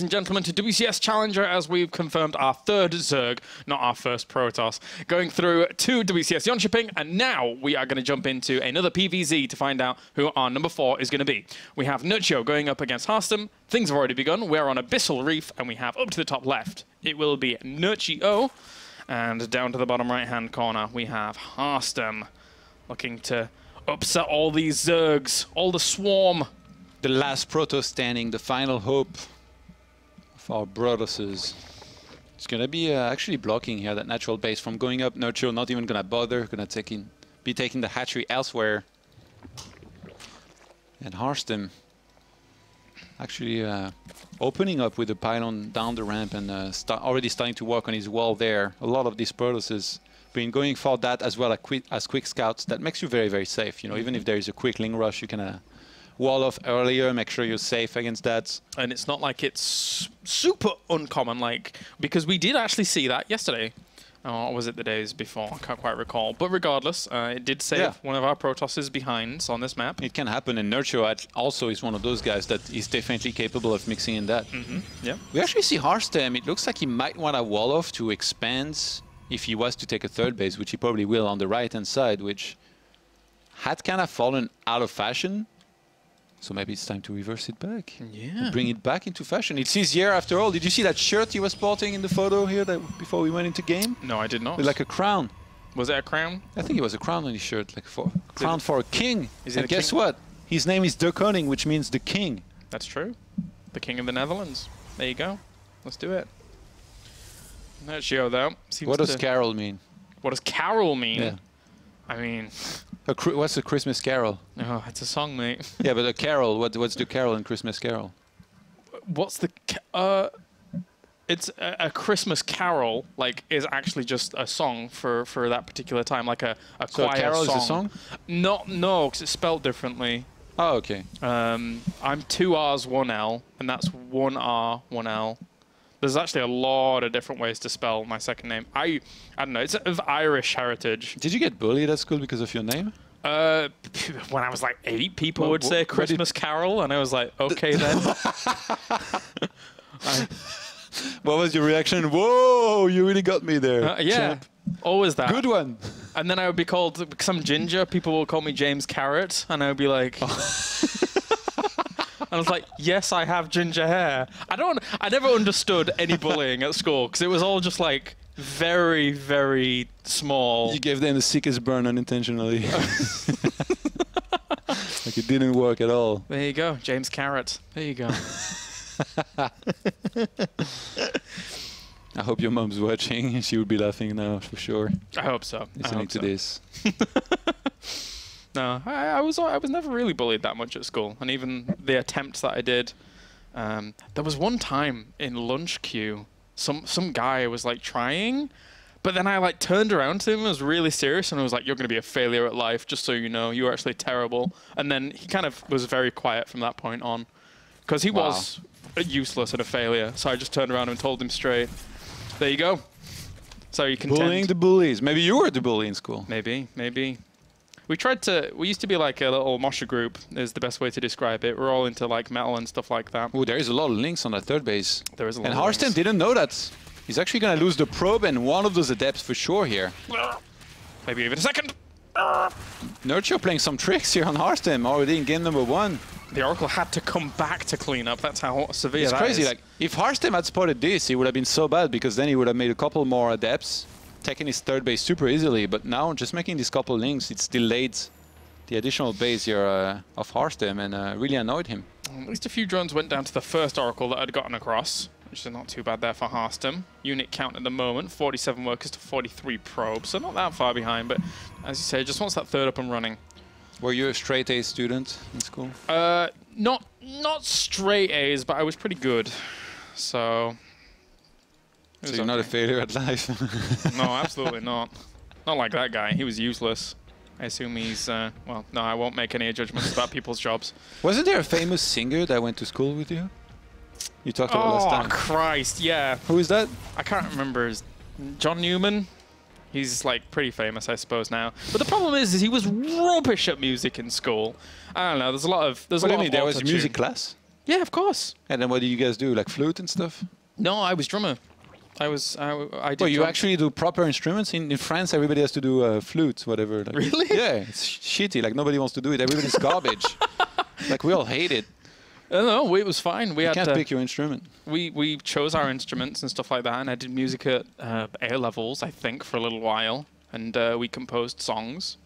And gentlemen, to WCS Challenger, as we've confirmed our third Zerg, not our first Protoss, going through to WCS Jönköping, and now we are going to jump into another PvZ to find out who our number 4 is going to be. We have Nerchio going up against Harstem. Things have already begun. We're on Abyssal Reef, and we have up to the top left, it will be Nerchio, and down to the bottom right-hand corner, we have Harstem, looking to upset all these Zergs, all the swarm. The last Protoss standing, the final hope for our Protosses. It's going to be actually blocking here that natural base from going up. Nerchio not even going to bother, going to be taking the hatchery elsewhere. And Harstem actually opening up with the pylon down the ramp and already starting to work on his wall there. A lot of these Protosses been going for that as well as quick scouts. That makes you very, very safe. You know, even if there is a quick ling rush, you can wall off earlier, make sure you're safe against that. And it's not like it's super uncommon, because we did actually see that yesterday. Or was it the days before? I can't quite recall. But regardless, it did save one of our Protosses behinds on this map. It can happen, and Nerchio also is one of those guys that is definitely capable of mixing in that. Yeah. We actually see Harstem. It looks like he might want to wall off to expand if he was to take a third base, which he probably will on the right-hand side, which had kind of fallen out of fashion. So maybe it's time to reverse it back. Yeah. Bring it back into fashion. It's his year after all. Did you see that shirt he was sporting in the photo here before we went into game? No, I did not. With like a crown. Was it a crown? I think it was a crown on his shirt, like a crown for a king. And guess king? what? His name is De Koning, which means the king. That's true. The king of the Netherlands. There you go. Let's do it. Nerchio, though. What does Carol mean? What does Carol mean? Yeah. I mean... what's a Christmas carol? Oh, it's a song, mate. Yeah, but a carol, what's the carol in Christmas Carol? What's the... it's a Christmas carol, is actually just a song for that particular time, like a so choir a carol song. Is a song? No, because it's spelled differently. Oh, okay. I'm 2 R's, 1 L, and that's 1 R, 1 L. There's actually a lot of different ways to spell my second name. I don't know. It's of Irish heritage. Did you get bullied at school because of your name? When I was like 8, people would say Christmas Carol, and I was like, okay then. What was your reaction? Whoa, you really got me there. Yeah, champ. Always that. Good one. And then I would be called, because I'm ginger, people will call me James Carrot, and I would be like... And I was like, yes, I have ginger hair. I never understood any bullying at school, because it was all just like very, very small. You gave them the sickest burn unintentionally. Like it didn't work at all. There you go, James Carrot. There you go. I hope your mom's watching. She would be laughing now for sure. I hope so. Listening to this. No, I was never really bullied that much at school, and even the attempts that I did. There was one time in lunch queue, some guy was like trying, but then I turned around to him and was really serious, and I was like, "You're going to be a failure at life, just so you know. You were actually terrible." And then he kind of was very quiet from that point on, because he was useless and a failure. So I just turned around and told him straight. There you go. So you can bullying the bullies. Maybe you were the bully in school. Maybe. We used to be like a little Mosher group, is the best way to describe it. We're all into metal and stuff like that. Oh, there is a lot of links on that third base. There is a lot and of Harstem didn't know that. He's actually going to lose the probe and one of those adepts for sure here. Maybe even a second. Nerchio playing some tricks here on Harstem already in game number 1. The Oracle had to come back to clean up. That's how severe that is. It's crazy. If Harstem had spotted this, it would have been so bad, because then he would have made a couple more adepts, taking his third base super easily. But now, just making these couple links, it's delayed the additional base here of Harstem and really annoyed him. At least a few drones went down to the first Oracle that had gotten across, which is not too bad there for Harstem. Unit count at the moment, 47 workers to 43 probes, so not that far behind, but as you say, just wants that third up and running. Were you a straight A student in school? Not straight A's, but I was pretty good, so... So you're not a failure at life? No, absolutely not. Not like that guy, he was useless. I assume he's, well, no, I won't make any judgments about people's jobs. Wasn't there a famous singer that went to school with you? You talked about last time. Oh, Christ, yeah. Who is that? I can't remember. John Newman? He's pretty famous, I suppose, now. But the problem is he was rubbish at music in school. I don't know, there's a lot of... What do you mean, there was a music class? Yeah, of course. And then what do you guys do? Like flute and stuff? No, I was drummer. I did. Well, you drum. actually do proper instruments? In France, everybody has to do flute, whatever. Like, really? Yeah, it's shitty. Like, nobody wants to do it. Everybody's garbage. Like, we all hate it. No, it was fine. We can't pick your instrument. We chose our instruments and stuff like that, and I did music at A levels, I think, for a little while, and we composed songs.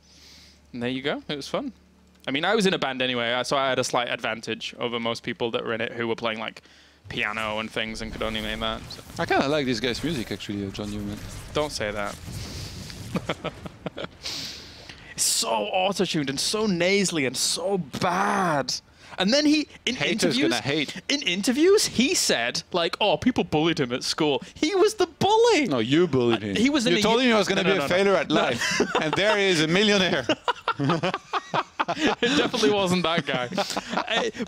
And there you go. It was fun. I mean, I was in a band anyway, so I had a slight advantage over most people that were in it who were playing like piano and things and could only name that. So. I kind of like this guy's music, actually, John Newman. Don't say that. It's so auto-tuned and so nasally and so bad. And then in interviews, he said, like, oh, people bullied him at school. He was the bully. No, you bullied him. He was you told him he was going to be a failure at life. And there he is, a millionaire. It definitely wasn't that guy.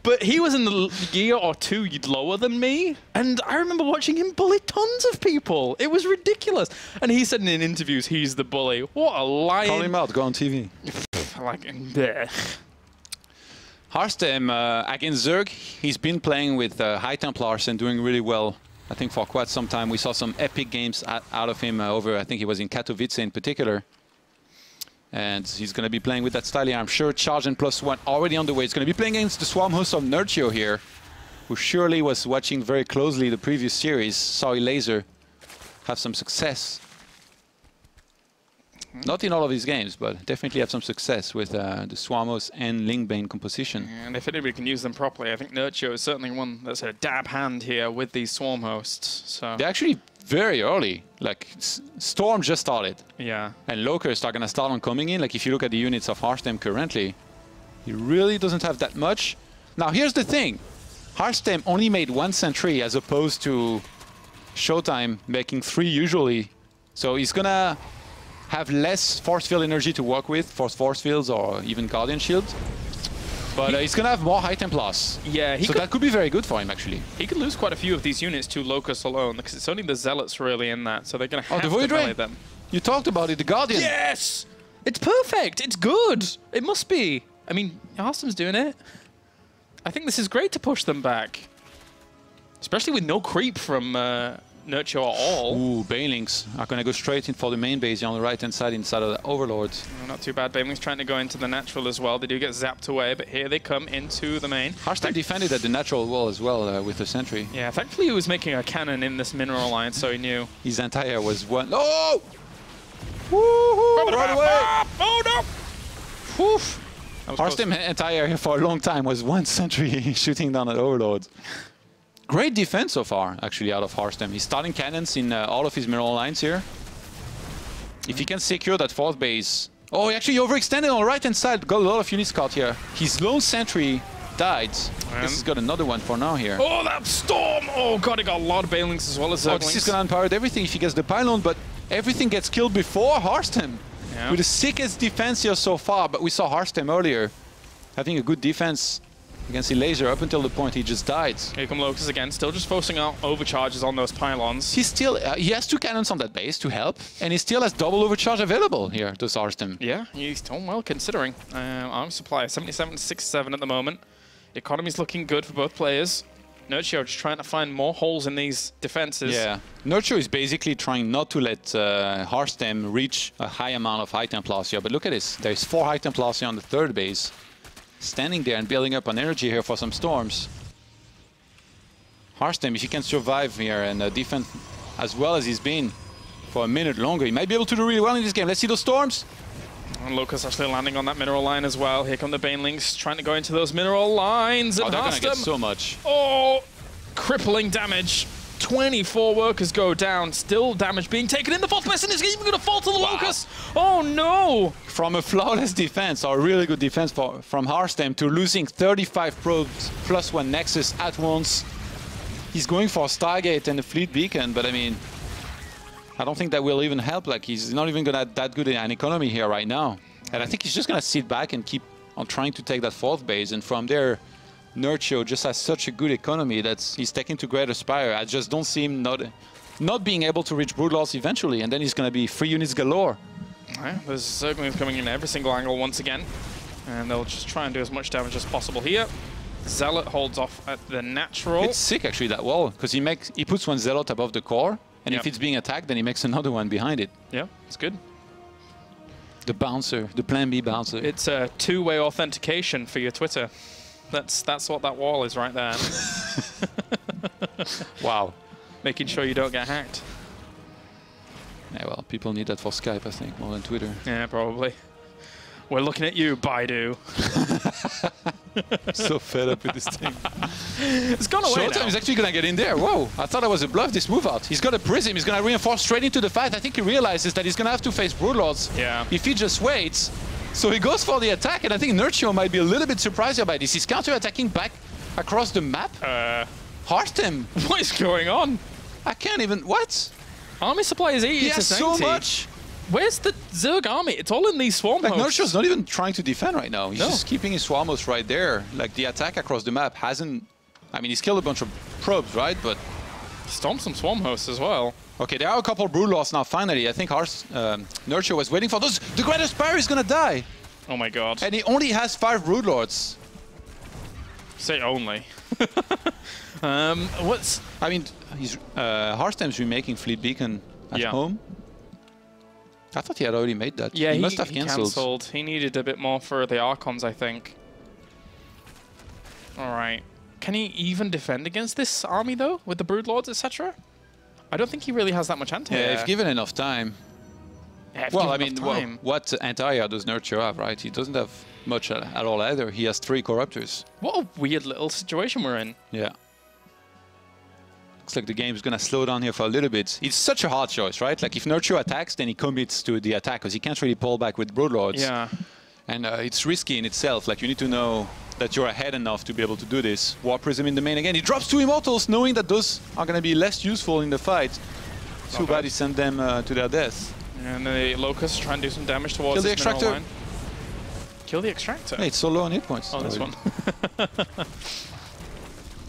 But he was in the year or two lower than me. And I remember watching him bully tons of people. It was ridiculous. And he said in interviews, he's the bully. What a lion. Call him out. Go on TV. Like, bleh. Harstem against Zerg, he's been playing with High Templars and doing really well, I think, for quite some time. We saw some epic games out of him over, I think he was in Katowice in particular. And he's going to be playing with that style here, I'm sure. Charge and +1 already on the way. He's going to be playing against the Swarm host of Nerchio here, who surely was watching very closely the previous series. Saw Laser have some success. Not in all of his games, but definitely have some success with the Swarmos and Lingbane composition. And if anybody can use them properly, I think Nerchio is certainly one that's a dab hand here with these Swarm hosts. So they're actually very early. Like, Storm just started. Yeah. And Locusts are going to start on coming in. Like, if you look at the units of Harstem currently, he really doesn't have that much. Now, here's the thing. Harstem only made 1 sentry as opposed to Showtime making 3 usually. So he's going to have less force field energy to work with, force fields or even Guardian Shield. But he's going to have more High Templars. Yeah, so that could be very good for him, actually. He could lose quite a few of these units to Locust alone, because it's only the Zealots really in that, so they're going to have to melee them. You talked about it, the Guardian. Yes! It's perfect! It's good! It must be. I mean, Harstem's doing it. I think this is great to push them back. Especially with no creep from Nerchio at all. Ooh, Banelings are going to go straight in for the main base on the right-hand side inside of the Overlords. Oh, not too bad. Banelings trying to go into the natural as well. They do get zapped away, but here they come into the main. Harstem defended at the natural wall as well with the sentry. Yeah, thankfully he was making a cannon in this mineral line, so he knew. His entire was one. Oh! Woohoo! Right away! Oh no! Whew. Harstem entire here for a long time was 1 sentry shooting down at Overlords. Great defense so far, actually, out of Harstem. He's starting cannons in all of his mineral lines here. If he can secure that 4th base... Oh, he actually overextended on the right-hand side. Got a lot of units caught here. His lone sentry died. This has got another one for now here. Oh, that storm! Oh god, he got a lot of Banelings as well as Zerglings. Oh, this is going to unpower everything if he gets the pylon, but everything gets killed before Harstem. Yeah. With the sickest defense here so far, but we saw Harstem earlier having a good defense against the laser up until the point he just died. Here come Locust again, still just forcing out overcharges on those pylons. He's still, he has 2 cannons on that base to help, and he still has double overcharge available here to Harstem. Yeah, he's done well considering. Arms supply 77 to 67 at the moment. The economy's looking good for both players. Nerchio just trying to find more holes in these defenses. Yeah, Nerchio is basically trying not to let Harstem reach a high amount of High Templars here, but look at this. There's 4 High Templars here on the 3rd base. Standing there and building up on energy here for some storms. Harstem, if he can survive here and defend as well as he's been for a minute longer, he might be able to do really well in this game. Let's see those storms. And Lucas actually landing on that mineral line as well. Here come the Banelings trying to go into those mineral lines. And they're going to get so much. Oh, crippling damage. 24 workers go down. Still damage being taken in the 4th place, and it's even going to fall to the Locust. Oh no! From a flawless defense, or a really good defense from Harstem, to losing 35 probes +1 Nexus at once. He's going for a Stargate and a Fleet Beacon, but I mean, I don't think that will even help. Like, he's not even going to have that good an economy here right now. And I think he's just going to sit back and keep on trying to take that 4th base, and from there, Nerchio just has such a good economy that he's taking to Greater Spire. I just don't see him not being able to reach Broodlords eventually, and then he's going to be free units galore. Right, there's Zerglings coming in every single angle once again, and they'll just try and do as much damage as possible here. Zealot holds off at the natural. It's sick, actually, that wall, because he puts one Zealot above the core, and if it's being attacked, then he makes another one behind it. Yeah, it's good. The bouncer, the Plan B bouncer. It's a two-way authentication for your Twitter. That's what that wall is right there. Wow. Making sure you don't get hacked. Yeah, well, people need that for Skype, I think, more than Twitter. Yeah, probably. We're looking at you, Baidu. So fed up with this thing. It's gone away now. He's actually going to get in there. Whoa, I thought I was a bluff, this move out. He's got a Prism. He's going to reinforce straight into the fight. I think he realizes that he's going to have to face Broodlords. Yeah. If he just waits. So he goes for the attack, and I think Nerchio might be a little bit surprised by this. He's counter-attacking back across the map. Harstem. What is going on? I can't even... What? Army supply is 80 He to has 90. so much. Where's the Zerg army? It's all in these swarm Like, hosts. Nerchio's not even trying to defend right now. He's just keeping his swarm host right there. Like, the attack across the map hasn't... I mean, he's killed a bunch of probes, right? But... Stomped some swarm hosts as well. Okay, there are a couple of Broodlords now, finally. I think Nerchio was waiting for those. The Great Aspire is gonna die! Oh my god. And he only has 5 Broodlords. Say only. What's... I mean, he's Harstem's remaking Fleet Beacon at home. I thought he had already made that. Yeah, he must have cancelled. He needed a bit more for the Archons, I think. Alright. Can he even defend against this army, though? With the Broodlords, etc.? I don't think he really has that much anti-air. Yeah, if given enough time. Yeah, well, I mean, what anti-air does Nerchio have, right? He doesn't have much at all either. He has 3 Corruptors. What a weird little situation we're in. Yeah. Looks like the game's going to slow down here for a little bit. It's such a hard choice, right? Like, if Nerchio attacks, then he commits to the attack, because he can't really pull back with Broodlords. Yeah. And it's risky in itself. Like, you need to know that you're ahead enough to be able to do this. War Prism in the main again. He drops 2 Immortals, knowing that those are going to be less useful in the fight. Too bad he sent them to their death. And the Locusts try and do some damage towards Kill the this Extractor. line. Kill the Extractor? Hey, it's so low on hit points. Oh, this one.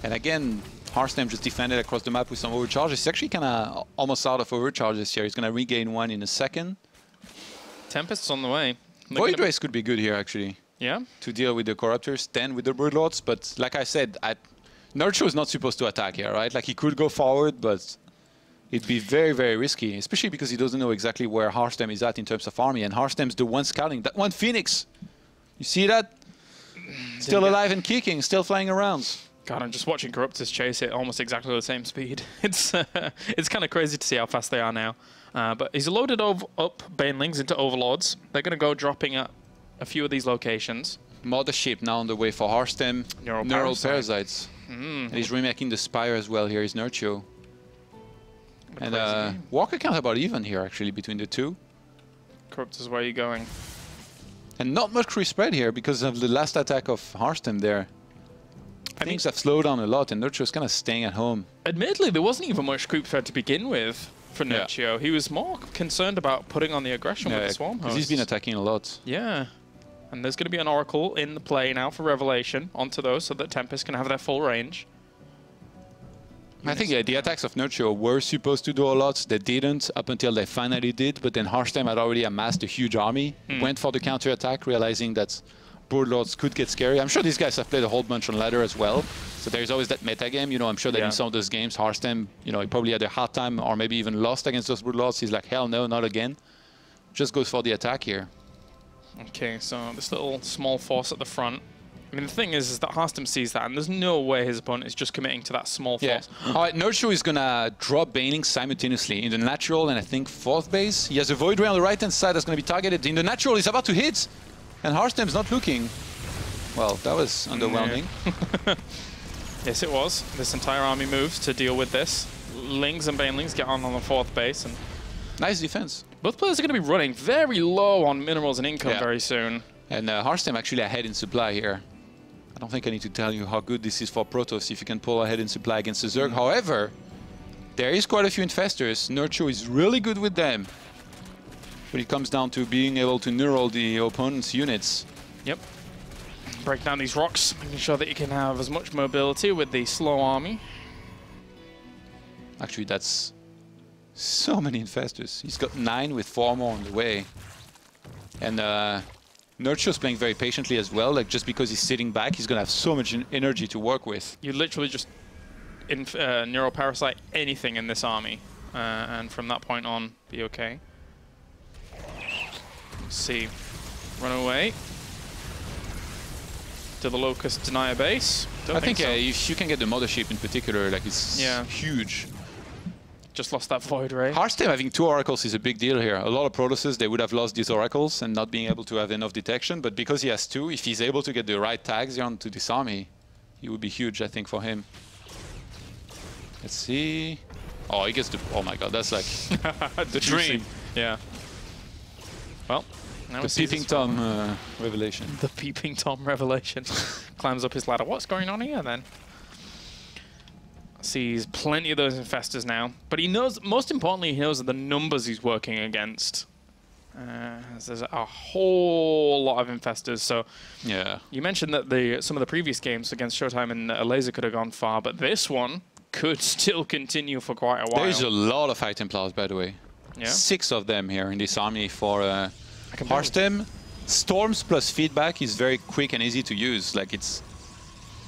And again, Harstem just defended across the map with some overcharges. He's actually kind of almost out of overcharges here. He's going to regain 1 in a second. Tempest's on the way. Void Race could be good here, actually. Yeah? To deal with the Corruptors, then with the Broodlords. But like I said, Nerchio is not supposed to attack here, right? Like, he could go forward, but it'd be very, very risky, especially because he doesn't know exactly where Harstem is at in terms of army. And Harstem's the one scouting. That one Phoenix. You see that? Still alive and kicking, still flying around. God, I'm just watching Corruptors chase it almost exactly the same speed. It's kind of crazy to see how fast they are now. But he's loaded up Banelings into Overlords. They're going to go dropping at a few of these locations. Mothership now on the way for Harstem. Neural Parasites. And he's remaking the Spire as well here, is Nerchio. And Walker can't about even here, actually, between the two. Corruptors, where are you going? And not much creep spread here because of the last attack of Harstem there. Things have slowed down a lot, and Nerchio's kind of staying at home. Admittedly, there wasn't even much creep spread to begin with for Nerchio. He was more concerned about putting on the aggression with the Swarm hosts. He's been attacking a lot. Yeah. And there's going to be an Oracle in the play now for Revelation onto those so that Tempest can have their full range. I think the attacks of Nerchio were supposed to do a lot. They didn't up until they finally did, but then Harstem had already amassed a huge army, went for the counter-attack, realizing that Broodlords could get scary. I'm sure these guys have played a whole bunch on ladder as well, so there's always that meta game. You know, I'm sure that in some of those games, Harstem, you know, he probably had a hard time or maybe even lost against those Broodlords. He's like, hell no, not again. Just goes for the attack here. Okay, so this little small force at the front. I mean, the thing is that Harstem sees that, and there's no way his opponent is just committing to that small force. All right, Nerchio is going to drop Baneling simultaneously in the natural and I think 4th base. He has a Void Ray on the right-hand side that's going to be targeted. In the natural, he's about to hit, and Harstem's not looking. Well, that was underwhelming. Yes, it was. This entire army moves to deal with this. Lings and Banelings get on the 4th base. And nice defense. Both players are going to be running very low on minerals and income very soon. And Harstem actually ahead in supply here. I don't think I need to tell you how good this is for Protoss if you can pull ahead in supply against the Zerg. However, there is quite a few infestors. Nerchio is really good with them. But it comes down to being able to neural the opponent's units. Yep. Break down these rocks, making sure that you can have as much mobility with the slow army. Actually, that's so many infestors. He's got 9 with 4 more on the way. And Nerchio's playing very patiently as well. Like, just because he's sitting back, he's going to have so much energy to work with. You literally just neuroparasite anything in this army, and from that point on, be okay. Let's see. Run away. Do the Locust deny a base? I think so. yeah, if you can get the mothership in particular, like it's huge. Just lost that Void Ray. Harstem having 2 oracles is a big deal here. A lot of Protosses, they would have lost these oracles and not being able to have enough detection, but because he has 2, if he's able to get the right tags onto this army, it would be huge, I think, for him. Let's see. Oh, he gets the... Oh my god, that's like the dream. Yeah. Well, now the Peeping Tom revelation. The Peeping Tom revelation. Climbs up his ladder. What's going on here, then? Sees plenty of those infestors now, but he knows, most importantly, he knows the numbers he's working against. There's a whole lot of infestors. So yeah, you mentioned that some of the previous games against Showtime and Laser could have gone far, but this one could still continue for quite a while. There's a lot of High Templars, by the way. Yeah, 6 of them here in this army for Harstem. Storms plus feedback is very quick and easy to use. Like, it's,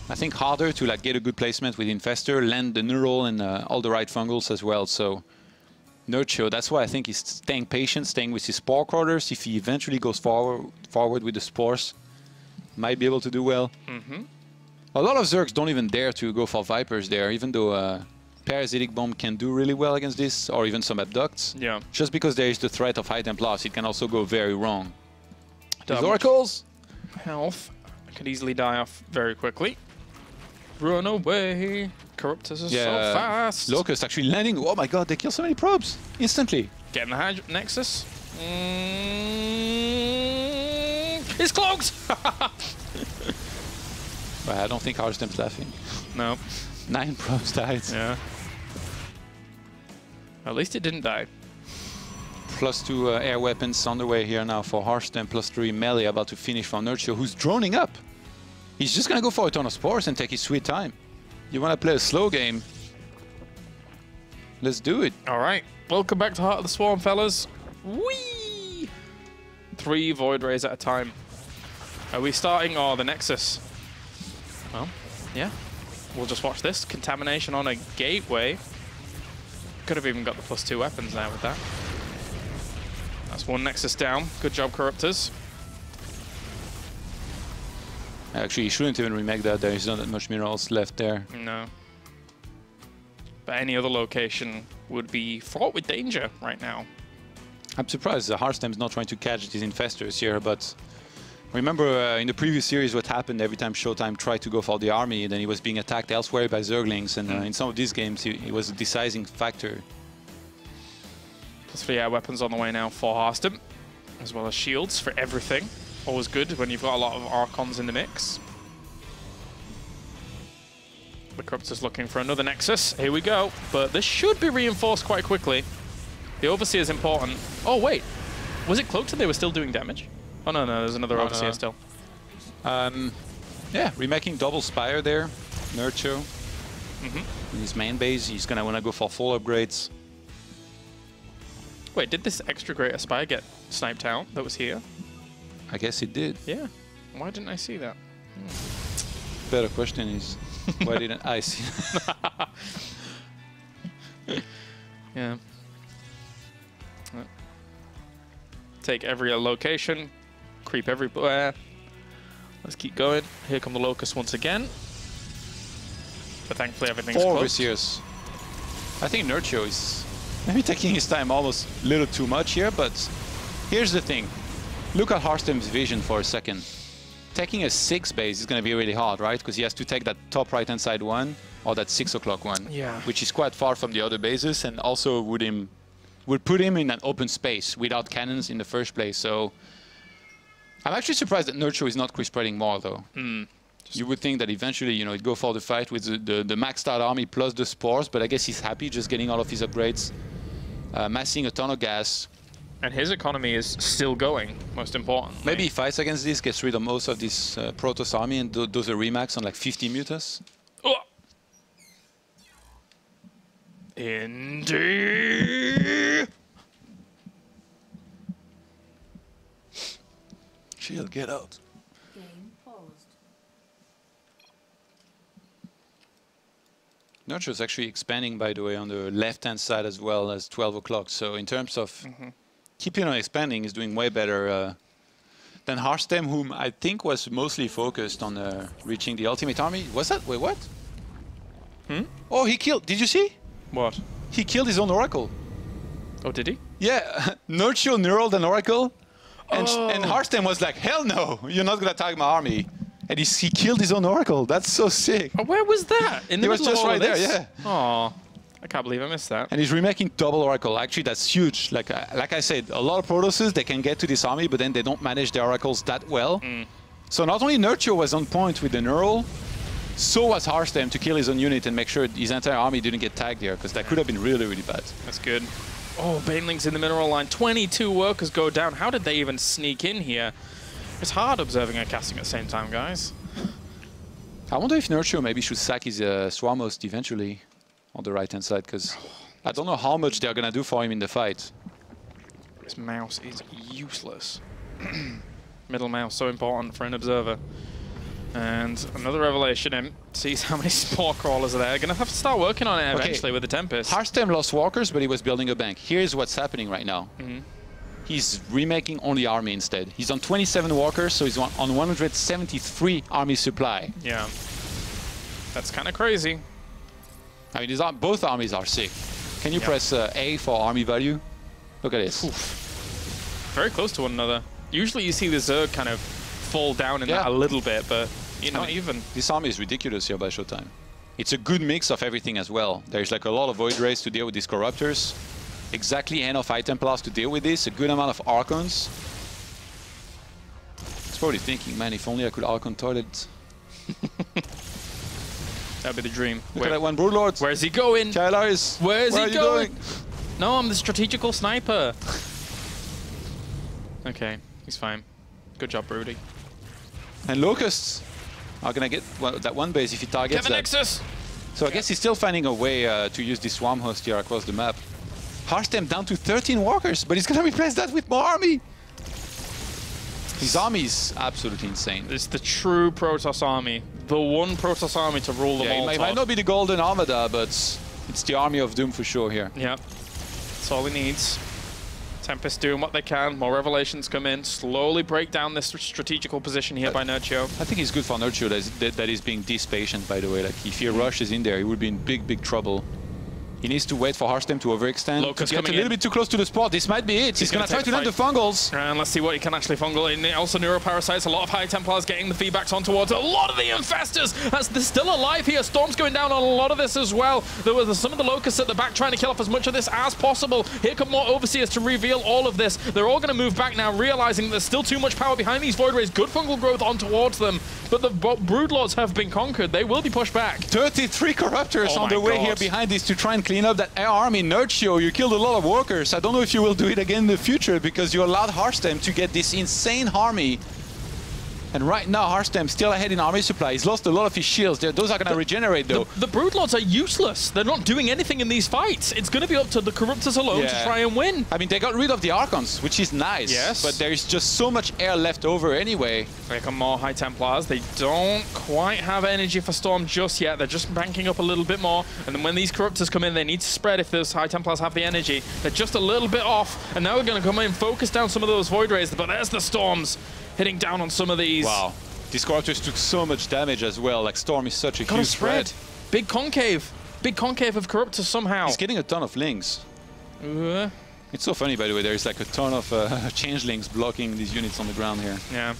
I think, harder to like get a good placement with Infestor, land the Neural and all the right fungals as well. So Nerchio, that's why I think he's staying patient, staying with his Spore Crawlers. If he eventually goes forward with the Spores, might be able to do well. A lot of Zergs don't even dare to go for Vipers there, even though Parasitic Bomb can do really well against this, or even some Abducts. Yeah. Just because there is the threat of High Templars, it can also go very wrong. These Damage. Oracles! Health could easily die off very quickly. Run away. Corruptors are so fast. Locust actually landing. Oh my god, they kill so many probes instantly. Getting the Nexus. It's cloaked! Well, I don't think Harstem's laughing. No. 9 probes died. Yeah. At least it didn't die. +2 air weapons on the way here now for Harstem. +3 melee about to finish from Nerchio, who's droning up. He's just gonna go for a ton of spores and take his sweet time. You wanna play a slow game? Let's do it. All right. Welcome back to Heart of the Swarm, fellas. Whee! 3 Void Rays at a time. Are we starting? Oh, the Nexus. Well, yeah. We'll just watch this. Contamination on a gateway. Could have even got the +2 weapons now with that. That's 1 Nexus down. Good job, Corruptors. Actually, you shouldn't even remake that. There is not that much minerals left there. No. But any other location would be fraught with danger right now. I'm surprised Harstem's not trying to catch these infestors here, but remember in the previous series what happened every time Showtime tried to go for the army, then he was being attacked elsewhere by Zerglings, and in some of these games he was a deciding factor. +3 air weapons on the way now for Harstem, as well as shields for everything. Always good when you've got a lot of Archons in the mix. The Corruptor's looking for another Nexus. Here we go. But this should be reinforced quite quickly. The Overseer is important. Oh, wait. Was it cloaked that they were still doing damage? Oh, no, no. There's another Overseer still. Yeah, remaking double Spire there. Nerchio. In his main base, he's going to want to go for full upgrades. Wait, did this extra great Aspire get sniped out that was here? I guess it did. Yeah. Why didn't I see that? Better question is, why didn't I see Yeah. Take every location, creep everywhere. Let's keep going. Here come the Locusts once again. But thankfully everything's 4 close. Overseers. I think Nerchio is maybe taking his time almost a little too much here, but here's the thing. Look at Harstem's vision for a second. Taking a 6 base is going to be really hard, right? Because he has to take that top right-hand side one, or that 6 o'clock one, which is quite far from the other bases, and also would put him in an open space without cannons in the first place. So I'm actually surprised that Nerchio is not quick-spreading more, though. You would think that eventually, you know, he'd go for the fight with the maxed out army plus the spores, but I guess he's happy just getting all of his upgrades, massing a ton of gas. And his economy is still going, most important. Maybe he fights against this, gets rid of most of this Protoss army, and does a remax on like 50 mutas. Oh. Indeed. shield, get out. Game paused. Nerchio is actually expanding, by the way, on the left-hand side as well as 12 o'clock. So in terms of keeping on expanding, he's doing way better than Harstem, whom I think was mostly focused on reaching the ultimate army. Was that? Wait, what? Oh, he killed. Did you see? What? He killed his own oracle. Oh, did he? Yeah, Nerchio neural an oracle, and Harstem was like, hell no, you're not gonna attack my army. And he killed his own oracle. That's so sick. Oh, where was that? In the He was middle of just all right of there, this? yeah. Oh, I can't believe I missed that. And he's remaking double oracle. Actually, that's huge. Like I said, a lot of Protosses, they can get to this army, but then they don't manage their oracles that well. So not only Nerchio was on point with the neural, so was Harstem to kill his own unit and make sure his entire army didn't get tagged here, because that could have been really, really bad. That's good. Oh, Baneling's in the mineral line. 22 workers go down. How did they even sneak in here? It's hard observing and casting at the same time, guys. I wonder if Nerchio maybe should sack his Swarm host eventually on the right-hand side, because I don't know how much they're going to do for him in the fight. This mouse is useless. Middle mouse, so important for an observer. And another revelation in. Sees how many spore crawlers are there. Gonna have to start working on it eventually with the Tempest. Harstem lost walkers, but he was building a bank. Here's what's happening right now. He's remaking only army instead. He's on 27 walkers, so he's on 173 army supply. Yeah. That's kind of crazy. I mean, both armies are sick. Can you press A for army value? Look at this. Oof. Very close to one another. Usually you see the Zerg kind of fall down in that a little bit, but you're not even. This army is ridiculous here by Showtime. It's a good mix of everything as well. There's like a lot of Void Rays to deal with these Corruptors. Exactly enough High Templars to deal with this. A good amount of Archons. He's probably thinking, man, if only I could Archon toilet. That'd be the dream. Look at that one, Broodlord. Where's he going? Kylars. Where's he going? Going? No, I'm the strategical sniper. Okay, he's fine. Good job, Broody. And Locusts are gonna get that one base if he targets Get the that. Nexus! So I guess he's still finding a way to use this Swarm host here across the map. Harstem down to 13 walkers, but he's gonna replace that with more army. His army is absolutely insane. It's the true Protoss army. The one Protoss army to rule them all. It might not be the Golden Armada, but it's the Army of Doom for sure here. Yep. That's all he needs. Tempest doing what they can. More revelations come in. Slowly break down this strategical position here by Nerchio. I think it's good for Nerchio that he's being this patient, by the way. Like, if he rushes in there, he would be in big, big trouble. He needs to wait for Harstem to overextend. Locust to get a little bit too close to the spot. This might be it. He's going to try to land the fungals. And let's see what he can actually fungal in. Also, Neuroparasites, a lot of High Templars getting the feedbacks on towards a lot of the Infestors. They're still alive here. Storm's going down on a lot of this as well. There was some of the Locusts at the back trying to kill off as much of this as possible. Here come more Overseers to reveal all of this. They're all going to move back now, realizing there's still too much power behind these Void Rays. Good fungal growth on towards them. But the Broodlords have been conquered. They will be pushed back. 33 Corruptors on the way here behind this to try and clean up that air army. Nerchio, you killed a lot of workers. I don't know if you will do it again in the future because you allowed Harstem to get this insane army. And right now, Harstem still ahead in army supply. He's lost a lot of his shields. Those are going to regenerate, though. The Broodlords are useless. They're not doing anything in these fights. It's going to be up to the Corruptors alone to try and win. I mean, they got rid of the Archons, which is nice. Yes. But there's just so much air left over anyway. Here come more High Templars. They don't quite have energy for Storm just yet. They're just banking up a little bit more. And then when these Corruptors come in, they need to spread if those High Templars have the energy. They're just a little bit off. And now we're going to come in and focus down some of those Void Rays. But there's the Storms hitting down on some of these. Wow. These Corruptors took so much damage as well. Like, Storm is such a huge threat. Big concave. Big concave of Corruptors somehow. He's getting a ton of Lings. It's so funny, by the way. There's like a ton of changelings blocking these units on the ground here. Yeah.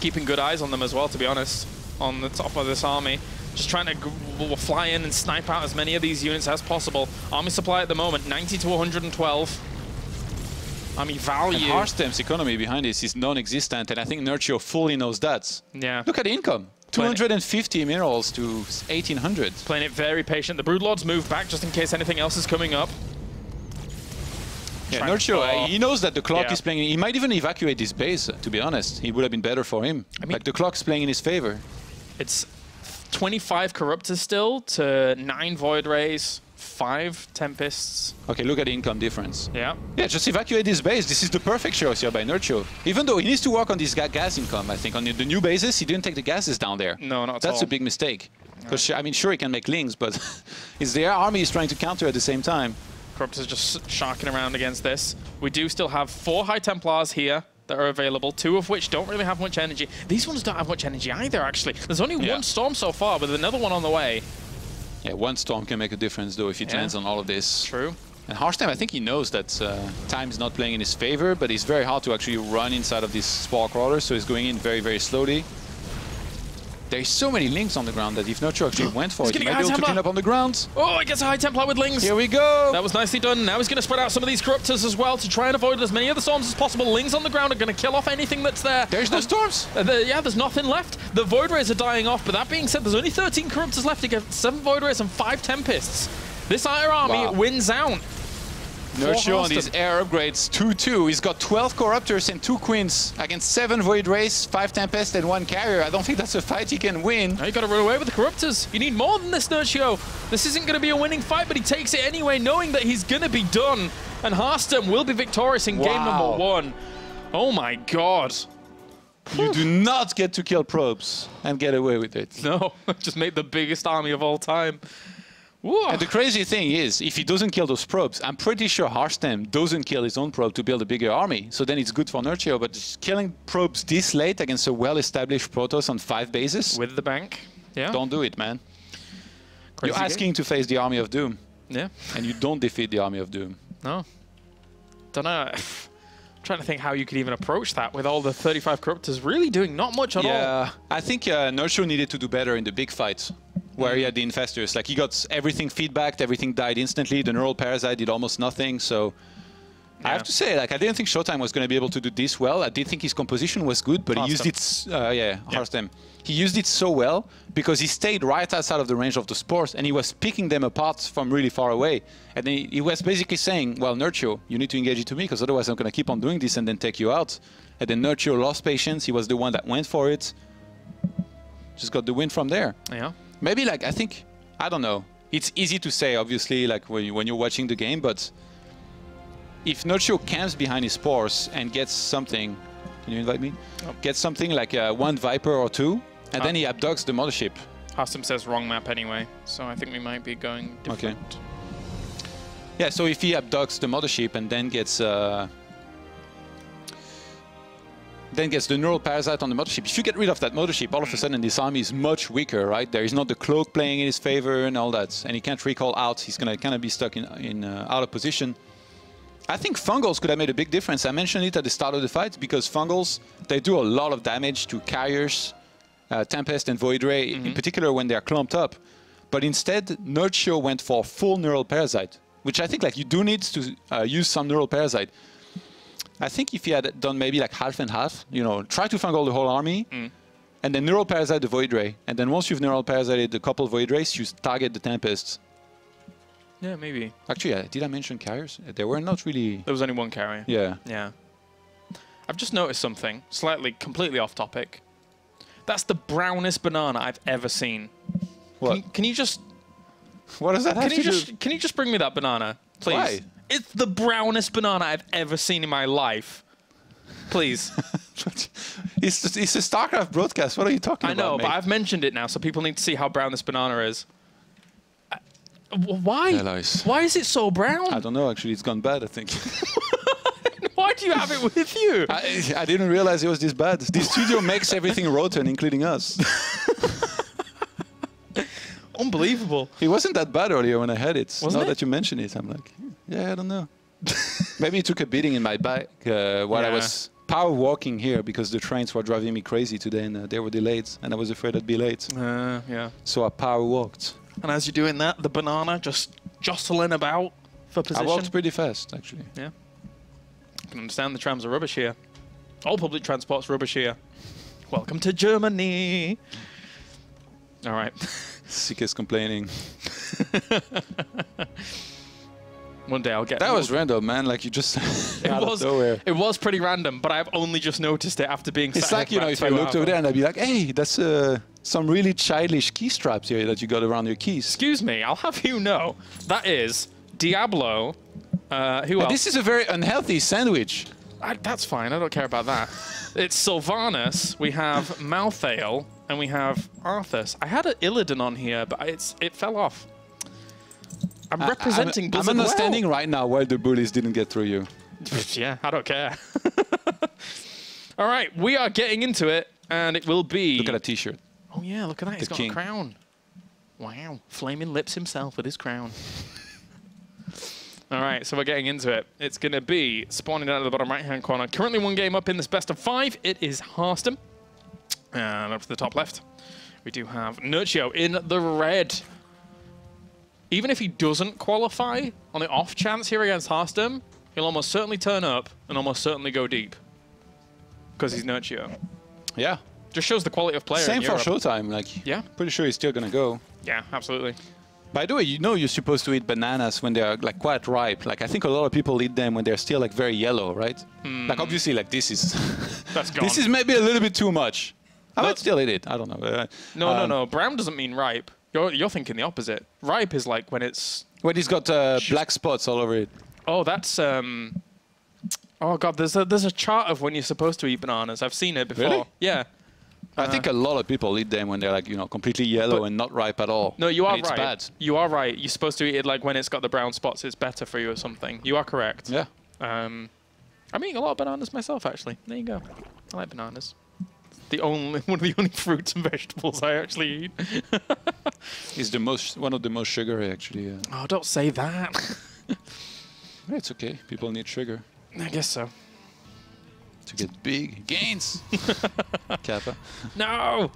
Keeping good eyes on them as well, to be honest, on the top of this army. Just trying to fly in and snipe out as many of these units as possible. Army supply at the moment, 90 to 112. Army value. And Harstem's economy behind this is non-existent, and I think Nerchio fully knows that. Yeah. Look at the income. 250 minerals to 1,800. Playing it very patient. The Broodlords move back just in case anything else is coming up. Yeah, Nerchio, he knows that the clock is playing. He might even evacuate this base, to be honest. It would have been better for him. I mean, like, the clock's playing in his favor. It's 25 Corruptors still to 9 Void Rays, 5 Tempests. Okay, look at the income difference. Yeah. Yeah, just evacuate this base. This is the perfect choice here by Nerchio. Even though he needs to work on this gas income, I think. On the new bases, he didn't take the gases down there. No, not at all. That's a big mistake. Because, I mean, sure, he can make lings, but it's the army he's trying to counter at the same time. Corruptor's just sharking around against this. We do still have 4 High Templars here that are available, 2 of which don't really have much energy. These ones don't have much energy either, actually. There's only 1 storm so far, with another one on the way. Yeah, 1 storm can make a difference, though, if he lands on all of this. True. And Harstem, I think he knows that time is not playing in his favor, but it's very hard to actually run inside of this spore crawler, so he's going in very, very slowly. There's so many links on the ground that if Nerchio actually went for it, he might be able to clean up on the ground. Oh, he gets a High Templar with lings. Here we go. That was nicely done. Now he's going to spread out some of these Corruptors as well to try and avoid as many of the storms as possible. Lings on the ground are going to kill off anything that's there. There's no storms. Yeah, there's nothing left. The Void Rays are dying off, but that being said, there's only 13 Corruptors left against 7 Void Rays and 5 Tempests. This Iron Army wins out. Nerchio on these air upgrades, 2-2. He's got 12 Corruptors and 2 Queens against 7 Void Rays, 5 Tempest and 1 Carrier. I don't think that's a fight he can win. Now you got to run away with the Corruptors. You need more than this, Nerchio. This isn't going to be a winning fight, but he takes it anyway, knowing that he's going to be done. And Harstem will be victorious in game number 1. Oh my god. You do not get to kill probes and get away with it. No, just made the biggest army of all time. And the crazy thing is, if he doesn't kill those probes, I'm pretty sure Harstem doesn't kill his own probe to build a bigger army. So then it's good for Nerchio, but just killing probes this late against a well-established Protoss on 5 bases? With the bank, yeah. Don't do it, man. Crazy You're asking to face the Army of Doom. Yeah. And you don't defeat the Army of Doom. No. Don't know. I'm trying to think how you could even approach that with all the 35 Corruptors really doing not much at all. Yeah, I think Nerchio needed to do better in the big fights, where he had the Infestors. Like, he got everything feedbacked, everything died instantly, the Neural Parasite did almost nothing, so... I have to say, like, I didn't think Showtime was going to be able to do this well. I did think his composition was good, but he used it... Harstem. He used it so well because he stayed right outside of the range of the spores and he was picking them apart from really far away. And then he was basically saying, well, Nerchio, you need to engage it to me because otherwise I'm going to keep on doing this and then take you out. And then Nerchio lost patience. He was the one that went for it. Just got the win from there. Yeah. Maybe, like, I think... I don't know. It's easy to say, obviously, like, when you're watching the game, but... If Nerchio camps behind his spores and gets something, can you invite me? Oh. Gets something like 1 Viper or 2, and then he abducts the mothership. Harstem says wrong map anyway, so I think we might be going different. Okay. Yeah, so if he abducts the mothership and then gets the Neural Parasite on the mothership, if you get rid of that mothership, all of a sudden this army is much weaker, right? There is not the cloak playing in his favor and all that, and he can't recall out. He's gonna kind of be stuck in out of position. I think Fungals could have made a big difference. I mentioned it at the start of the fight because Fungals, they do a lot of damage to carriers, Tempest and Void Ray, in particular when they're clumped up. But instead, Nerchio went for full Neural Parasite, which I think, like, you do need to use some Neural Parasite. I think if he had done maybe like half and half, you know, try to Fungal the whole army, and then Neural Parasite the Void Ray. And then once you've Neural Parasited a couple Void Rays, you target the Tempests. Yeah, maybe. Actually, did I mention carriers? There were not really... There was only 1 carrier. Yeah. Yeah. I've just noticed something, completely off topic. That's the brownest banana I've ever seen. What? Can you just... What does that have to do? Can you just bring me that banana, please? Why? It's the brownest banana I've ever seen in my life. Please. It's a StarCraft broadcast. What are you talking about, I know, mate? but I've mentioned it now, so people need to see how brown this banana is. Why? Why is it so brown? I don't know, actually. It's gone bad, I think. Why do you have it with you? I didn't realize it was this bad. This studio makes everything rotten, including us. Unbelievable. It wasn't that bad earlier when I had it. Wasn't Now that you mention it, I'm like, yeah, I don't know. Maybe it took a beating in my back while I was power walking here because the trains were driving me crazy today and they were delayed and I was afraid I'd be late. Yeah. So I power walked. And as you're doing that, the banana just jostling about for position. I walked pretty fast, actually. Yeah. I can understand the trams are rubbish here. All public transport's rubbish here. Welcome to Germany. All right. Sick is complaining. One day I'll get. That was random, man. Like you just out of nowhere. It was pretty random, but I've only just noticed it after being. It's like, you know, if I looked over there and I'd be like, hey, that's some really childish key straps here that you got around your keys. Excuse me, I'll have you know that is Diablo. Who else? This is a very unhealthy sandwich. That's fine. I don't care about that. It's Sylvanas. We have Malthael, and we have Arthas. I had an Illidan on here, but it fell off. I'm representing Blizzard I'm understanding right now why the bullies didn't get through you. Yeah, I don't care. All right, we are getting into it, and it will be... Look at that T-shirt. Oh, yeah, look at that. He's got a crown. Wow, flaming lips himself with his crown. All right, so we're getting into it. It's going to be spawning out of the bottom right-hand corner. Currently 1 game up in this best of 5. It is Harstem. And up to the top left, we do have Nerchio in the red. Even if he doesn't qualify, on the off chance here against Harstem, he'll almost certainly turn up and almost certainly go deep. Because he's Nerchio. Yeah. Just shows the quality of player. Same for Showtime. Like, yeah. Pretty sure he's still going to go. Yeah, absolutely. By the way, you know you're supposed to eat bananas when they're like quite ripe. Like I think a lot of people eat them when they're still like very yellow, right? Like obviously like this is that's gone. This is maybe a little bit too much. I might still eat it. I don't know. No. Brown doesn't mean ripe. You're thinking the opposite. Ripe is like when it's... When it's got black spots all over it. Oh, that's... Oh, God, there's a chart of when you're supposed to eat bananas. I've seen it before. Really? Yeah. I think a lot of people eat them when they're like, you know, completely yellow and not ripe at all. No, you are right. It's bad. You are right. You're supposed to eat it like when it's got the brown spots. It's better for you or something. You are correct. Yeah. I'm eating a lot of bananas myself, actually. There you go. I like bananas. One of the only fruits and vegetables I actually eat. It's one of the most sugary, actually. Oh, don't say that. It's okay. People need sugar. I guess so. To get big gains. Kappa. No!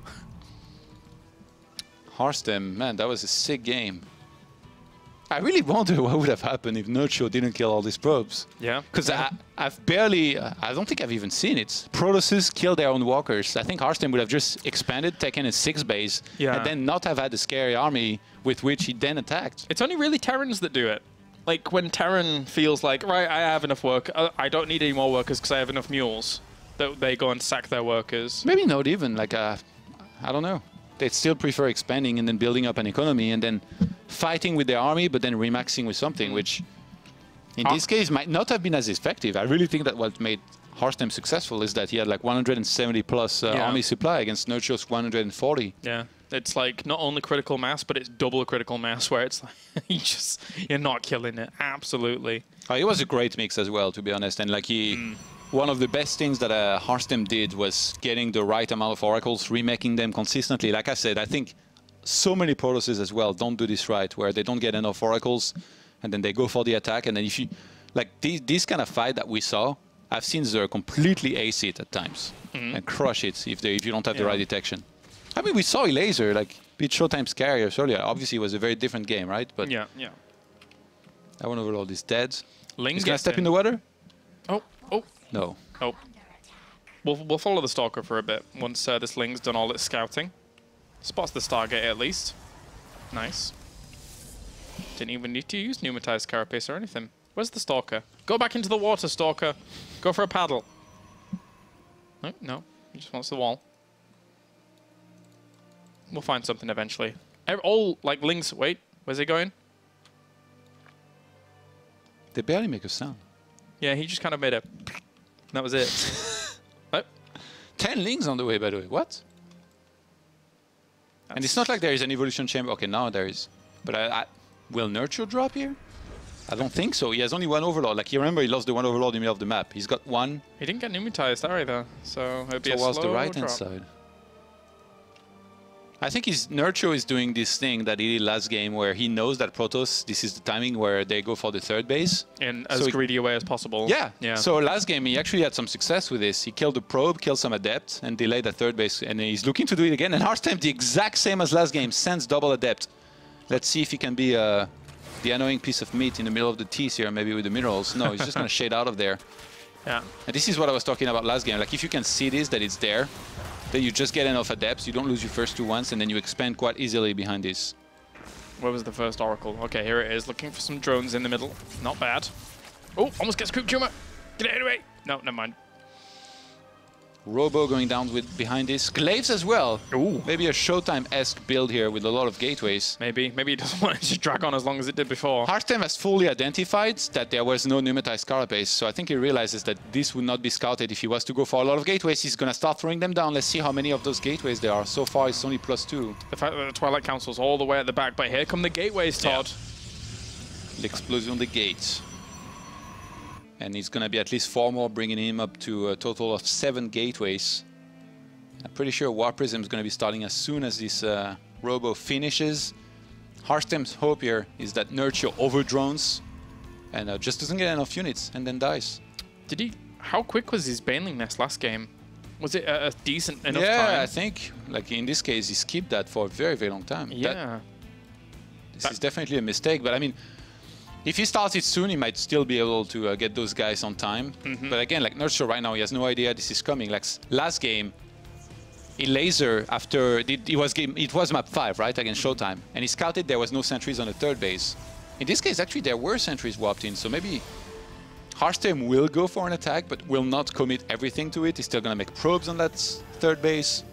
Harstem, man, that was a sick game. I really wonder what would have happened if Nerchio didn't kill all these probes. Yeah. Because I've barely, I don't think I've even seen it. Protoss kill their own walkers. I think Harstem would have just expanded, taken a 6 base, and then not have had a scary army with which he then attacked. It's only really Terrans that do it. Like when Terran feels like, right, I have enough work, I don't need any more workers because I have enough mules, that they go and sack their workers. Maybe not even, like, I don't know. They'd still prefer expanding and then building up an economy and then fighting with their army, but then remaxing with something, which in this case might not have been as effective. I really think that what made Harstem successful is that he had like 170 plus army supply against Nerchio's 140. Yeah, it's like not only critical mass, but it's double critical mass where it's like you're not killing it. Absolutely. Oh, it was a great mix as well, to be honest. And like one of the best things that Harstem did was getting the right amount of oracles, remaking them consistently. Like I said, I think so many Protosses as well don't do this right, where they don't get enough oracles, and then they go for the attack. And then if you, like this kind of fight that we saw, I've seen Zer completely ace it at times and crush it if you don't have the right detection. I mean, we saw Laser like beat Showtime's carriers earlier. Obviously, it was a very different game, right? But yeah. That one overlord is dead. Ling's gonna step in the water. Oh. No. Oh. We'll follow the Stalker for a bit once this Ling's done all its scouting. Spots the Stargate at least. Nice. Didn't even need to use pneumatized carapace or anything. Where's the Stalker? Go back into the water, Stalker. Go for a paddle. No. He just wants the wall. We'll find something eventually. All, like, Lings... Wait, where's he going? They barely make a sound. Yeah, he just kind of made a... That was it. Oh. 10 Lings on the way, by the way. What? And it's not like there is an evolution chamber. Okay, now there is. But will Nerchio drop here? I don't think so. He has only one overlord. Like, you remember he lost the one overlord in the middle of the map. He's got one. He didn't get pneumatized either, so it'd be a slow towards the right-hand side. I think Nerchio is doing this thing that he did last game where he knows that Protoss, this is the timing where they go for the third base. In as greedy a way as possible. Yeah. So last game, he actually had some success with this. He killed the probe, killed some adept, and delayed the third base. And he's looking to do it again. And Harstem, the exact same as last game, sends double adept. Let's see if he can be the annoying piece of meat in the middle of the teeth here, maybe with the minerals. No, he's just going to shade out of there. Yeah. And this is what I was talking about last game. Like, if you can see this, that it's there, then you just get enough adepts, you don't lose your first 2 once, and then you expand quite easily behind this. Where was the first Oracle? Okay, here it is. Looking for some drones in the middle. Not bad. Oh, almost gets Coop Tumor. Get it anyway. No, never mind. Robo going down with behind this. Glaives as well. Ooh. Maybe a Showtime-esque build here with a lot of gateways. Maybe he doesn't want it to drag on as long as it did before. Harstem has fully identified that there was no pneumatized carapace, so I think he realizes that this would not be scouted. If he was to go for a lot of gateways, he's going to start throwing them down. Let's see how many of those gateways there are. So far, it's only +2. The fact that the Twilight Council's all the way at the back, but here come the gateways, Todd. Yeah. L'explosion de gates. And he's going to be at least 4 more, bringing him up to a total of 7 gateways. I'm pretty sure War Prism is going to be starting as soon as this Robo finishes. Harstem's hope here is that Nerchio overdrones and just doesn't get enough units and then dies. Did he? How quick was his Baneling Nest last game? Was it a decent enough time? Yeah, I think, like in this case, he skipped that for a very, very long time. Yeah. This is definitely a mistake, but I mean, if he starts it soon, he might still be able to get those guys on time. But again, like Nerchio right now, he has no idea this is coming. Like last game, he laser after it was map 5, right, against Showtime, and he scouted there was no sentries on the 3rd base. In this case, actually, there were sentries warped in, so maybe Harstem will go for an attack, but will not commit everything to it. He's still gonna make probes on that 3rd base.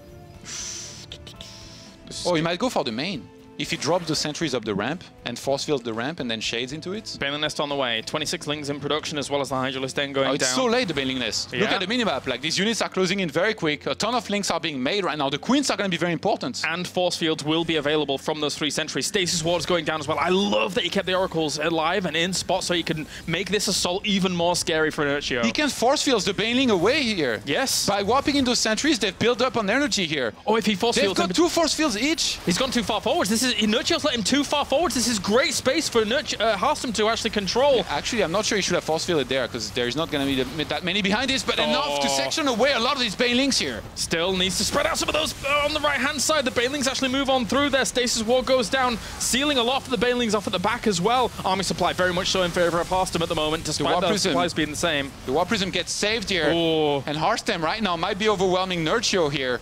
Oh, he might go for the main. If he drops the sentries up the ramp and force fields the ramp and then shades into it. Baneling Nest on the way. 26 Lings in production as well as the Hydralisk Den going down. It's so late, the Baneling Nest. Yeah. Look at the minimap. Like, these units are closing in very quick. A ton of links are being made right now. The Queens are going to be very important. And force fields will be available from those 3 sentries. Stasis Ward's going down as well. I love that he kept the Oracles alive and in spot so he can make this assault even more scary for Nerchio. He can force fields the Baneling away here. Yes. By warping in those sentries, they've built up on energy here. Oh, if he force fields... They've got 2 force fields each. He's gone too far forwards. Nerchio's let him too far forwards. This is great space for Harstem to actually control. Actually, I'm not sure he should have force fielded there because there's not going to be that many behind this, but enough to section away a lot of these Banelings here. Still needs to spread out some of those on the right-hand side. The Banelings actually move on through there. Stasis Ward goes down, sealing a lot for the Banelings off at the back as well. Army supply very much so in favor of Harstem at the moment, despite the supplies being the same. The War Prism gets saved here. Oh. And Harstem right now might be overwhelming Nerchio here.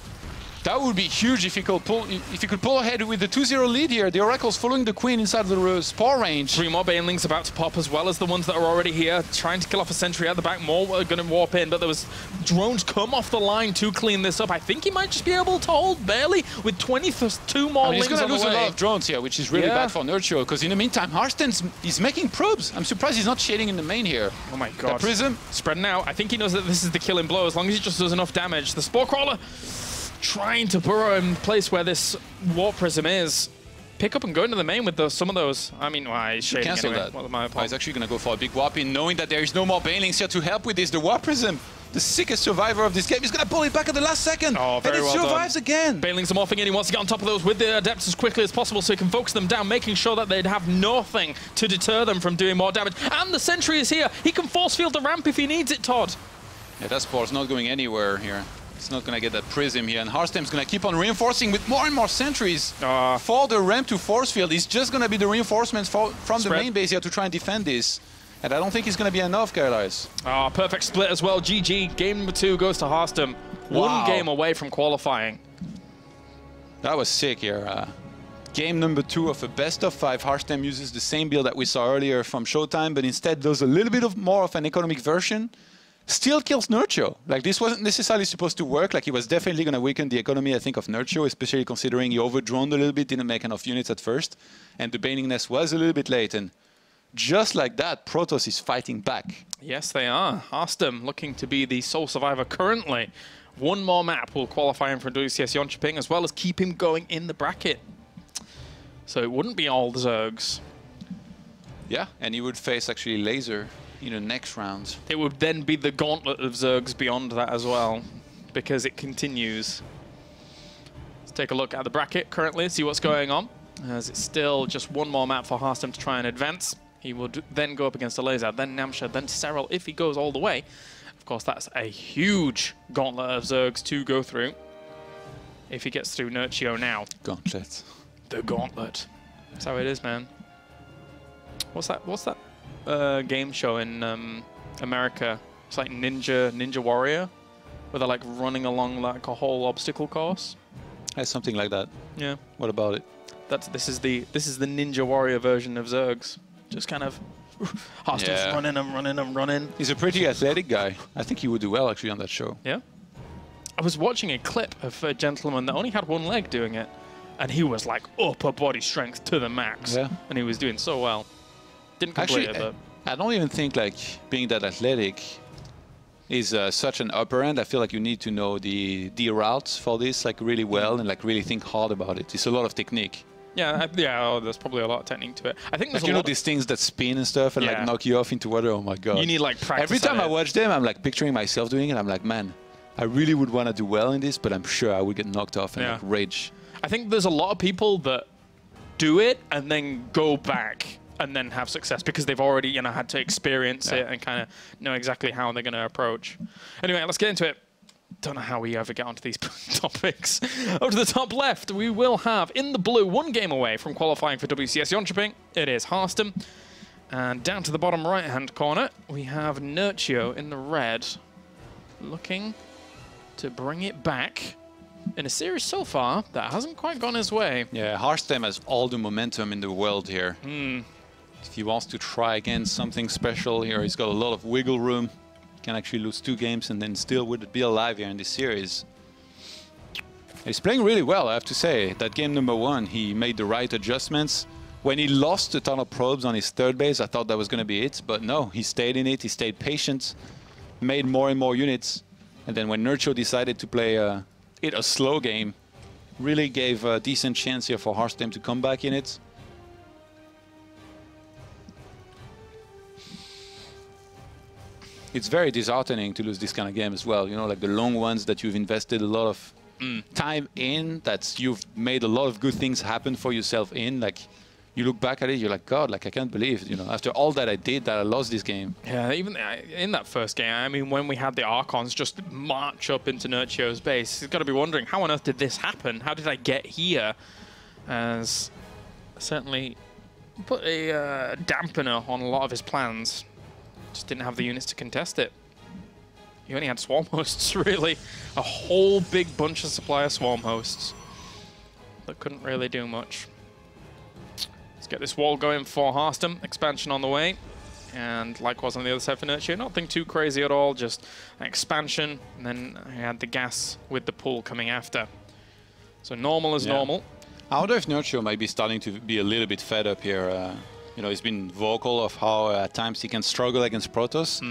That would be huge if he could pull ahead with the 2-0 lead here. The Oracle's following the Queen inside the spore range. 3 more Banelings about to pop, as well as the ones that are already here, trying to kill off a sentry at the back. More are going to warp in, but there was drones come off the line to clean this up. I think he might just be able to hold barely with 22 more Lings he's going to lose a lot of drones here, which is really bad for Nerchio, because in the meantime, he's making probes. I'm surprised he's not shading in the main here. Oh my god. The Prism. Spreading out. I think he knows that this is the killing blow, as long as he just does enough damage. The Spore Crawler trying to burrow in the place where this Warp Prism is. Pick up and go into the main with some of those. I mean, he's shading cancel anyway. that. He's actually going to go for a big warp in, knowing that there is no more Banelings here to help with this. The Warp Prism, the sickest survivor of this game, he's going to pull it back at the last second. Oh, very well done. And it survives again. Banelings are morphing in. He wants to get on top of those with the Adepts as quickly as possible so he can focus them down, making sure that they'd have nothing to deter them from doing more damage. And the Sentry is here. He can force field the ramp if he needs it, Todd. Yeah, that Spore's not going anywhere here. It's not going to get that Prism here, and Harstem's going to keep on reinforcing with more and more sentries for the ramp to force field. It's just going to be the reinforcements from the main base here to try and defend this. And I don't think it's going to be enough, guys. Perfect split as well. GG. Game number 2 goes to Harstem. Wow. 1 game away from qualifying. That was sick here. Game number 2 of a best of 5. Harstem uses the same build that we saw earlier from Showtime, but instead does a little bit more of an economic version. Still kills Nerchio. Like, this wasn't necessarily supposed to work. Like, he was definitely going to weaken the economy, I think, of Nerchio, especially considering he overdroned a little bit, didn't make enough units at first. And the Baneling Nest was a little bit late. And just like that, Protoss is fighting back. Yes, they are. Harstem looking to be the sole survivor currently. 1 more map will qualify him for WCS Jönköping, as well as keep him going in the bracket. So it wouldn't be all the Zergs. Yeah, and he would face actually Laser in the next round. It would then be the gauntlet of Zergs beyond that as well, because it continues. Let's take a look at the bracket currently, see what's going on, as it's still just 1 more map for Harstem to try and advance. He would then go up against a Laser, then Namsha, then Serral if he goes all the way. Of course, that's a huge gauntlet of Zergs to go through if he gets through Nerchio now. Gauntlet. The gauntlet. That's how it is, man. What's that game show in America? It's like Ninja Warrior, where they're like running along like a whole obstacle course. Something like that. Yeah. What about it? This is the Ninja Warrior version of Zerg's. Just kind of Harstem's running. He's a pretty athletic guy. I think he would do well actually on that show. Yeah. I was watching a clip of a gentleman that only had one leg doing it, and he was like upper body strength to the max. Yeah. And he was doing so well. Didn't complete Actually, it, but I don't even think like being that athletic is such an upper end. I feel like you need to know the routes for this like really well and like really think hard about it. It's a lot of technique. yeah, there's probably a lot of technique to it. I think there's Like, a lot these things that spin and stuff and Yeah. like knock you off into water. Oh my god! you need like practice. Every time at I it. watch them, I'm like picturing myself doing it. I'm like, man, I really would want to do well in this, but I'm sure I would get knocked off and Yeah. like rage. I think there's a lot of people that do it and then go back and then have success because they've already, had to experience it and kind of know exactly how they're going to approach. Anyway, let's get into it. Don't know how we ever get onto these topics. Over to the top left, we will have in the blue, 1 game away from qualifying for WCS Jönköping. It is Harstem. And down to the bottom right-hand corner, we have Nerchio in the red, looking to bring it back in a series so far that hasn't quite gone his way. Yeah, Harstem has all the momentum in the world here. If he wants to try again something special here, he's got a lot of wiggle room. He can actually lose 2 games and then still would be alive here in this series. He's playing really well, I have to say. That game number 1, he made the right adjustments. When he lost a ton of probes on his 3rd base, I thought that was going to be it. But no, he stayed in it, he stayed patient, made more and more units. And then when Nerchio decided to play a slow game, really gave a decent chance here for Harstem to come back in it. It's very disheartening to lose this kind of game as well. Like the long ones that you've invested a lot of time in, that you've made a lot of good things happen for yourself in. Like, you look back at it, you're like, God, like I can't believe, after all that I did, that I lost this game. Yeah, even in that first game, I mean, when we had the Archons just march up into Nerchio's base, he's got to be wondering, how on earth did this happen? How did I get here? As certainly put a dampener on a lot of his plans. Just didn't have the units to contest it. He only had swarm hosts, really. A whole big bunch of supply of swarm hosts that couldn't really do much. Let's get this wall going for Harstem. Expansion on the way. And likewise on the other side for Nerchio. Nothing too crazy at all, just an expansion. And then he had the gas with the pool coming after. So normal is normal. I wonder if Nerchio might be starting to be a little bit fed up here. He's been vocal of how at times he can struggle against Protoss.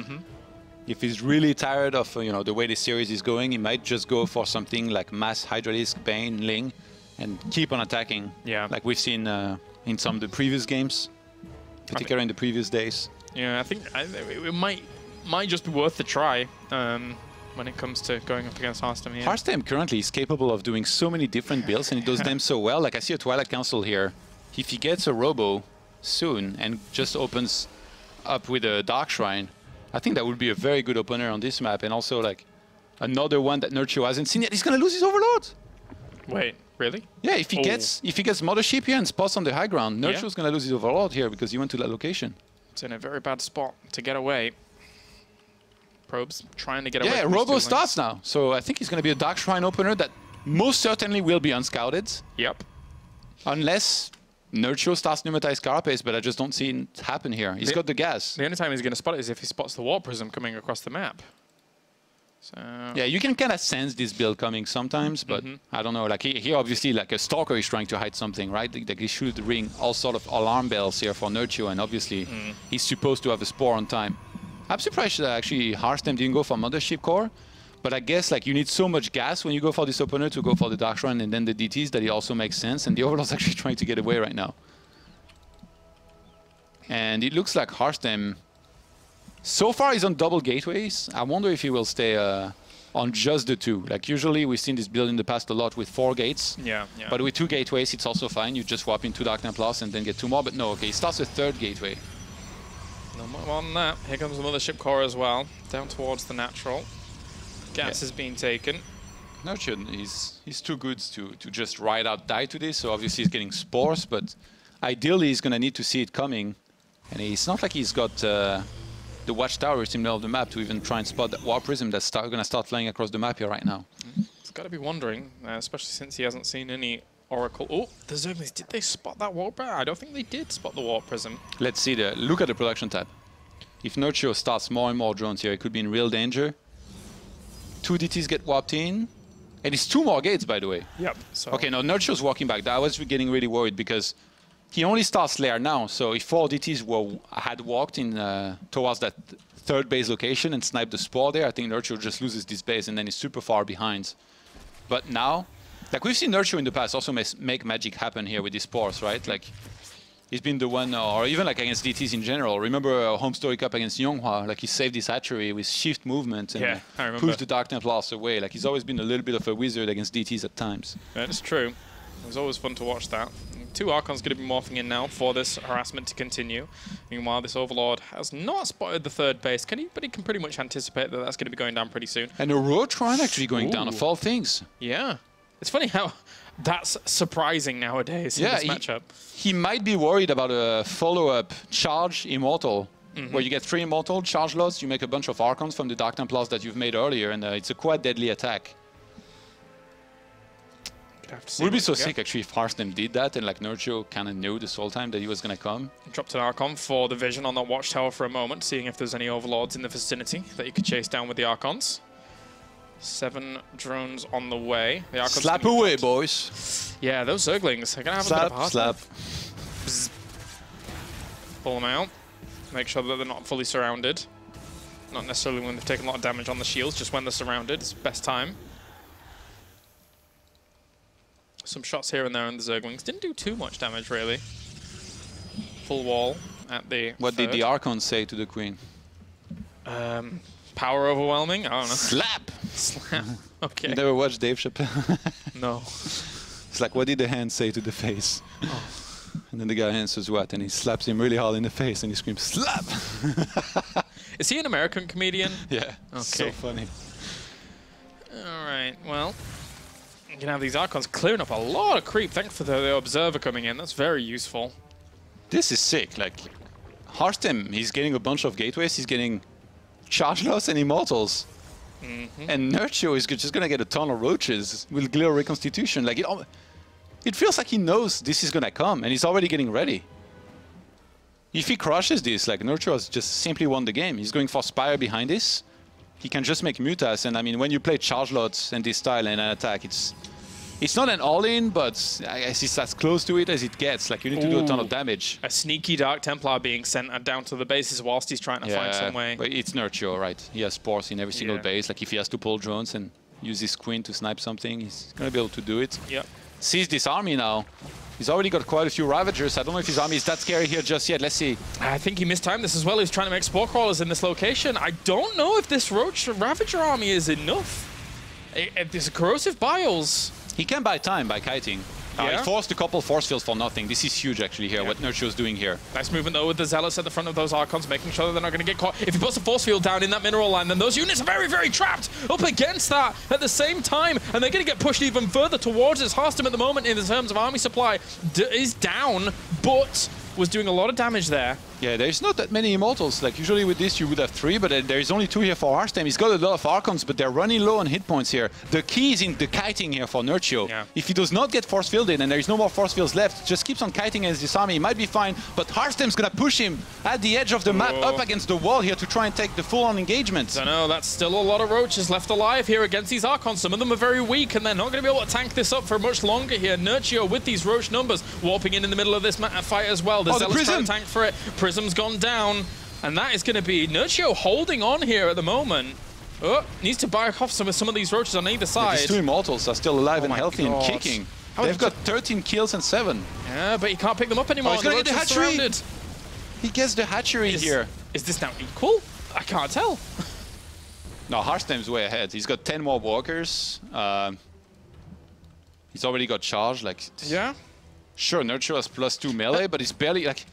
If he's really tired of the way the series is going, he might just go for something like Mass Hydralisk, Bane, Ling, and keep on attacking. Yeah, like we've seen in some of the previous games, particularly in the previous days. Yeah, I think it might just be worth the try when it comes to going up against Harstem here. Harstem currently is capable of doing so many different builds, and he does them so well. Like I see a Twilight Council here. If he gets a Robo soon and just opens up with a Dark Shrine, I think that would be a very good opener on this map, and also like another one that Nerchio hasn't seen yet. He's gonna lose his Overlord. Wait, really? Yeah, if he gets Mothership here and spots on the high ground, Nerchio's gonna lose his Overlord here because he went to that location. It's in a very bad spot to get away. Probes trying to get away. Yeah, Robo starts now, so I think he's gonna be a Dark Shrine opener that most certainly will be unscouted. Yep. Unless Nerchio starts Pneumatized Carapace, but I just don't see it happen here. He's got the gas. The only time he's going to spot it is if he spots the Warp Prism coming across the map. So yeah, you can kind of sense this build coming sometimes, but I don't know. Like he obviously, like a Stalker, is trying to hide something, right? Like he should ring all sort of alarm bells here for Nerchio, and obviously he's supposed to have the Spore on time. I'm surprised that actually Harstem didn't go for Mothership Core, but I guess like you need so much gas when you go for this opener to go for the Dark Shrine and then the DTs that it also makes sense, and the Overlord's actually trying to get away right now. And it looks like Harstem, so far he's on double gateways. I wonder if he will stay on just the 2. Like usually we've seen this build in the past a lot with 4 gates. Yeah. But with 2 gateways it's also fine. You just swap in 2 Dark Templars and then get 2 more. But no, okay, he starts a 3rd gateway. No more on that. Here comes the Mothership Core as well, down towards the natural. Gas is being taken. Nerchio, he's too good to just ride out die to this, so obviously he's getting spores, but ideally he's going to need to see it coming. And it's not like he's got the watchtowers in the middle of the map to even try and spot that Warp Prism that's going to start flying across the map here right now. He's got to be wondering, especially since he hasn't seen any Oracle. Oh, the Zerglings, did they spot that warp? I don't think they did spot the warp prism. Let's see look at the production tab. If Nerchio starts more and more drones here, it could be in real danger. 2 DTs get warped in. And it's 2 more gates, by the way. Yep. So. Okay, now Nerchio's walking back. I was getting really worried because he only starts Lair now. So if 4 DTs had walked in towards that 3rd base location and sniped the spore there, I think Nerchio just loses this base and then is super far behind. But now, like we've seen Nerchio in the past also make magic happen here with these spores, right? Like he's been the one, or even like against DTs in general. Remember Home Story Cup against Yonghua, like he saved his hatchery with shift movement and pushed the Dark Templars away. Like he's always been a little bit of a wizard against DTs at times. That is true. It was always fun to watch that. 2 Archons going to be morphing in now for this harassment to continue. Meanwhile, this Overlord has not spotted the 3rd base, but he can pretty much anticipate that that's going to be going down pretty soon. And a Roach Run actually going down of all things. Yeah. It's funny how that's surprising nowadays in this matchup. He might be worried about a follow-up charge Immortal, where you get 3 Immortal, charge loss, you make a bunch of Archons from the Dark Templars that you've made earlier, and it's a quite deadly attack. It would be so sick actually if Harstem did that and like Nerchio kind of knew this whole time that he was going to come. Dropped an Archon for the vision on that watchtower for a moment, seeing if there's any Overlords in the vicinity that you could chase down with the Archons. 7 drones on the way. The Archons slap away, boys. Yeah, those Zerglings are going to have a bit of a hard time. Pull them out. Make sure that they're not fully surrounded. Not necessarily when they've taken a lot of damage on the shields, just when they're surrounded. It's the best time. Some shots here and there on the Zerglings. Didn't do too much damage, really. Full wall at the What did the Archon say to the Queen? Power overwhelming? I don't know. Slap! Slap. Okay. You never watched Dave Chappelle? No. It's like, what did the hand say to the face? Oh. And then the guy answers what? And he slaps him really hard in the face and he screams, slap! Is he an American comedian? Yeah. Okay. So funny. All right, well. You can have these Archons clearing up a lot of creep. Thanks for the Observer coming in. That's very useful. This is sick. Like, Harstem, he's getting a bunch of gateways. He's getting charge loss and Immortals. And Nerchio is just going to get a ton of roaches with Glitter Reconstitution. Like, it feels like he knows this is going to come and he's already getting ready. If he crushes this, like, Nerchio has just simply won the game. He's going for Spire behind this. He can just make Mutas, and I mean, when you play charge lots and this style and an attack, it's not an all-in, but I guess it's as close to it as it gets. Like, you need to do a ton of damage. A sneaky Dark Templar being sent down to the bases whilst he's trying to find some way. But it's Nerchio, right? He has spores in every single base. Like, if he has to pull drones and use his Queen to snipe something, he's going to be able to do it. Yep. Sees this army now. He's already got quite a few Ravagers. I don't know if his army is that scary here just yet. Let's see. I think he mistimed this as well. He was trying to make Spore Crawlers in this location. I don't know if this Ravager army is enough. There's corrosive biles. He can buy time by kiting. He forced a couple force fields for nothing. This is huge, actually, here, what Nerchio's doing here. Nice movement, though, with the Zealots at the front of those Archons, making sure that they're not going to get caught. If he puts a force field down in that mineral line, then those units are very, very trapped up against that at the same time, and they're going to get pushed even further towards us. Harstem at the moment, in terms of army supply, is down, but was doing a lot of damage there. Yeah, there's not that many Immortals. Like, usually with this, you would have 3, but there's only 2 here for Harstem. He's got a lot of Archons, but they're running low on hit points here. The key is in the kiting here for Nerchio. Yeah. If he does not get force fielded and there's no more force fields left, just keeps on kiting against this army, he might be fine, but Harstem's gonna push him at the edge of the map up against the wall here to try and take the full-on engagement. I know, that's still a lot of roaches left alive here against these Archons. Some of them are very weak, and they're not going to be able to tank this up for much longer here. Nerchio with these roach numbers, warping in the middle of this fight as well. The Zealots trying to tank for it. Prism's gone down. And that is going to be Nerchio holding on here at the moment. Oh, needs to back off some of these roaches on either side. These 2 Immortals are still alive and healthy and kicking. They've got 13 kills and 7. Yeah, but you can't pick them up anymore. Oh, he's going to get the hatchery. Surrounded. He gets the hatchery here. Is this now equal? I can't tell. No, Harstem's way ahead. He's got 10 more walkers. He's already got charge. Like, yeah. Sure, Nerchio has +2 melee, but he's barely like.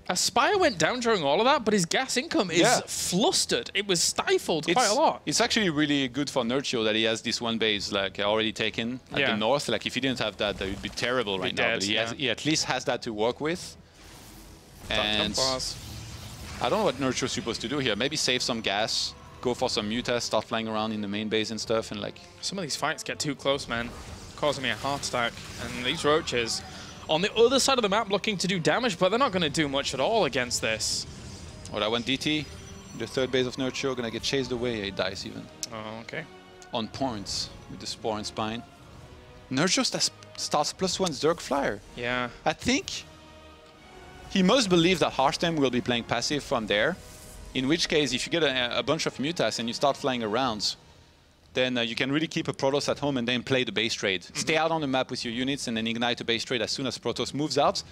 Aspire went down during all of that, but his gas income is flustered. It was stifled quite a lot. It's actually really good for Nerchio that he has this one base like already taken at the north. Like if he didn't have that, that would be terrible right now. But he at least has that to work with. And I don't know what Nerchio's supposed to do here. Maybe save some gas, go for some mutas, start flying around in the main base and stuff, and like. Some of these fights get too close, man. causing me a heart attack. And these roaches on the other side of the map looking to do damage, but they're not going to do much at all against this. Oh, that one DT. The third base of Nerchio gonna get chased away. He dies even. Oh, okay. On points with the Spore and Spine. Nerchio starts +1 Zerg Flyer. Yeah. I think he must believe that Harstem will be playing passive from there. In which case, if you get a bunch of Mutas and you start flying around, then you can really keep a Protoss at home and then play the base trade. Stay out on the map with your units and then ignite the base trade as soon as Protoss moves out.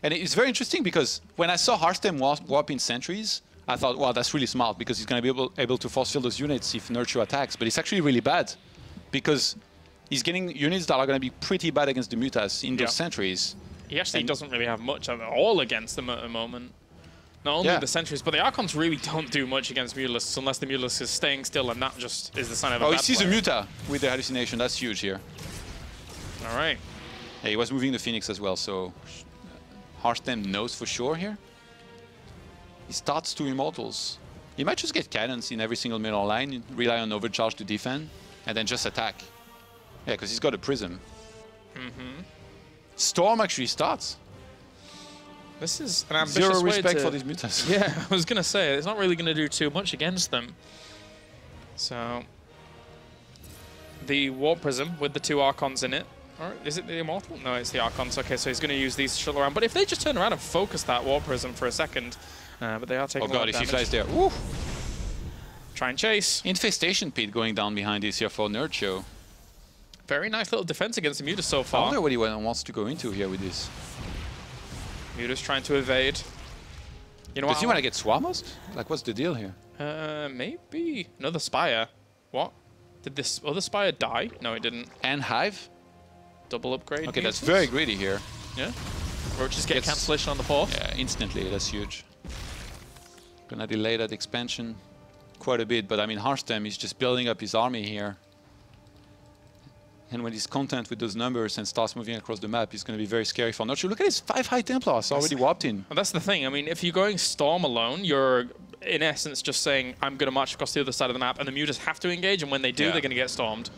And it's very interesting because when I saw Harstem warp in sentries, I thought, wow, that's really smart because he's going to be able to force field those units if Nerchio attacks. But it's actually really bad because he's getting units that are going to be pretty bad against the Mutas in those sentries. He actually doesn't really have much at all against them at the moment. Not only the sentries, but the Archons really don't do much against Mutalisks unless the Mutalisk is staying still, and that just is the sign of a bad he sees player. a Muta with the hallucination. That's huge here. All right. Yeah, he was moving the Phoenix as well, so Harstem knows for sure here. He starts 2 Immortals. He might just get cannons in every single middle line, rely on overcharge to defend, and then just attack. Yeah, because he's got a Prism. Storm actually starts. This is an ambitious Zero way respect to... for these Mutas. Yeah, I was going to say, it's not really going to do too much against them. So, the Warp Prism with the 2 Archons in it. Or is it the Immortal? No, it's the Archons. Okay, so he's going to use these to shuttle around. But if they just turn around and focus that Warp Prism for a second, but they are taking Oh god, if he flies there. Woo! Try and chase. Infestation Pit going down behind this here for Nerchio. Very nice little defense against the Mutas so I far. wonder what he wants to go into here with this. Mutas trying to evade. You know Does what? he want to get Swarmos? Like, what's the deal here? Maybe another Spire. What? Did this other Spire die? No, it didn't. And Hive? Double upgrade. Okay, that's very greedy here. Yeah. Roaches get cancellation on the 4th. Yeah, instantly. That's huge. Gonna delay that expansion quite a bit, but I mean, Harstem is just building up his army here. And when he's content with those numbers and starts moving across the map, it's going to be very scary for Nerchio. Look at his 5 High Templars already warped in. And that's the thing. I mean, if you're going Storm alone, you're in essence just saying, I'm going to march across the other side of the map, and the Mutas have to engage, and when they do, they're going to get stormed.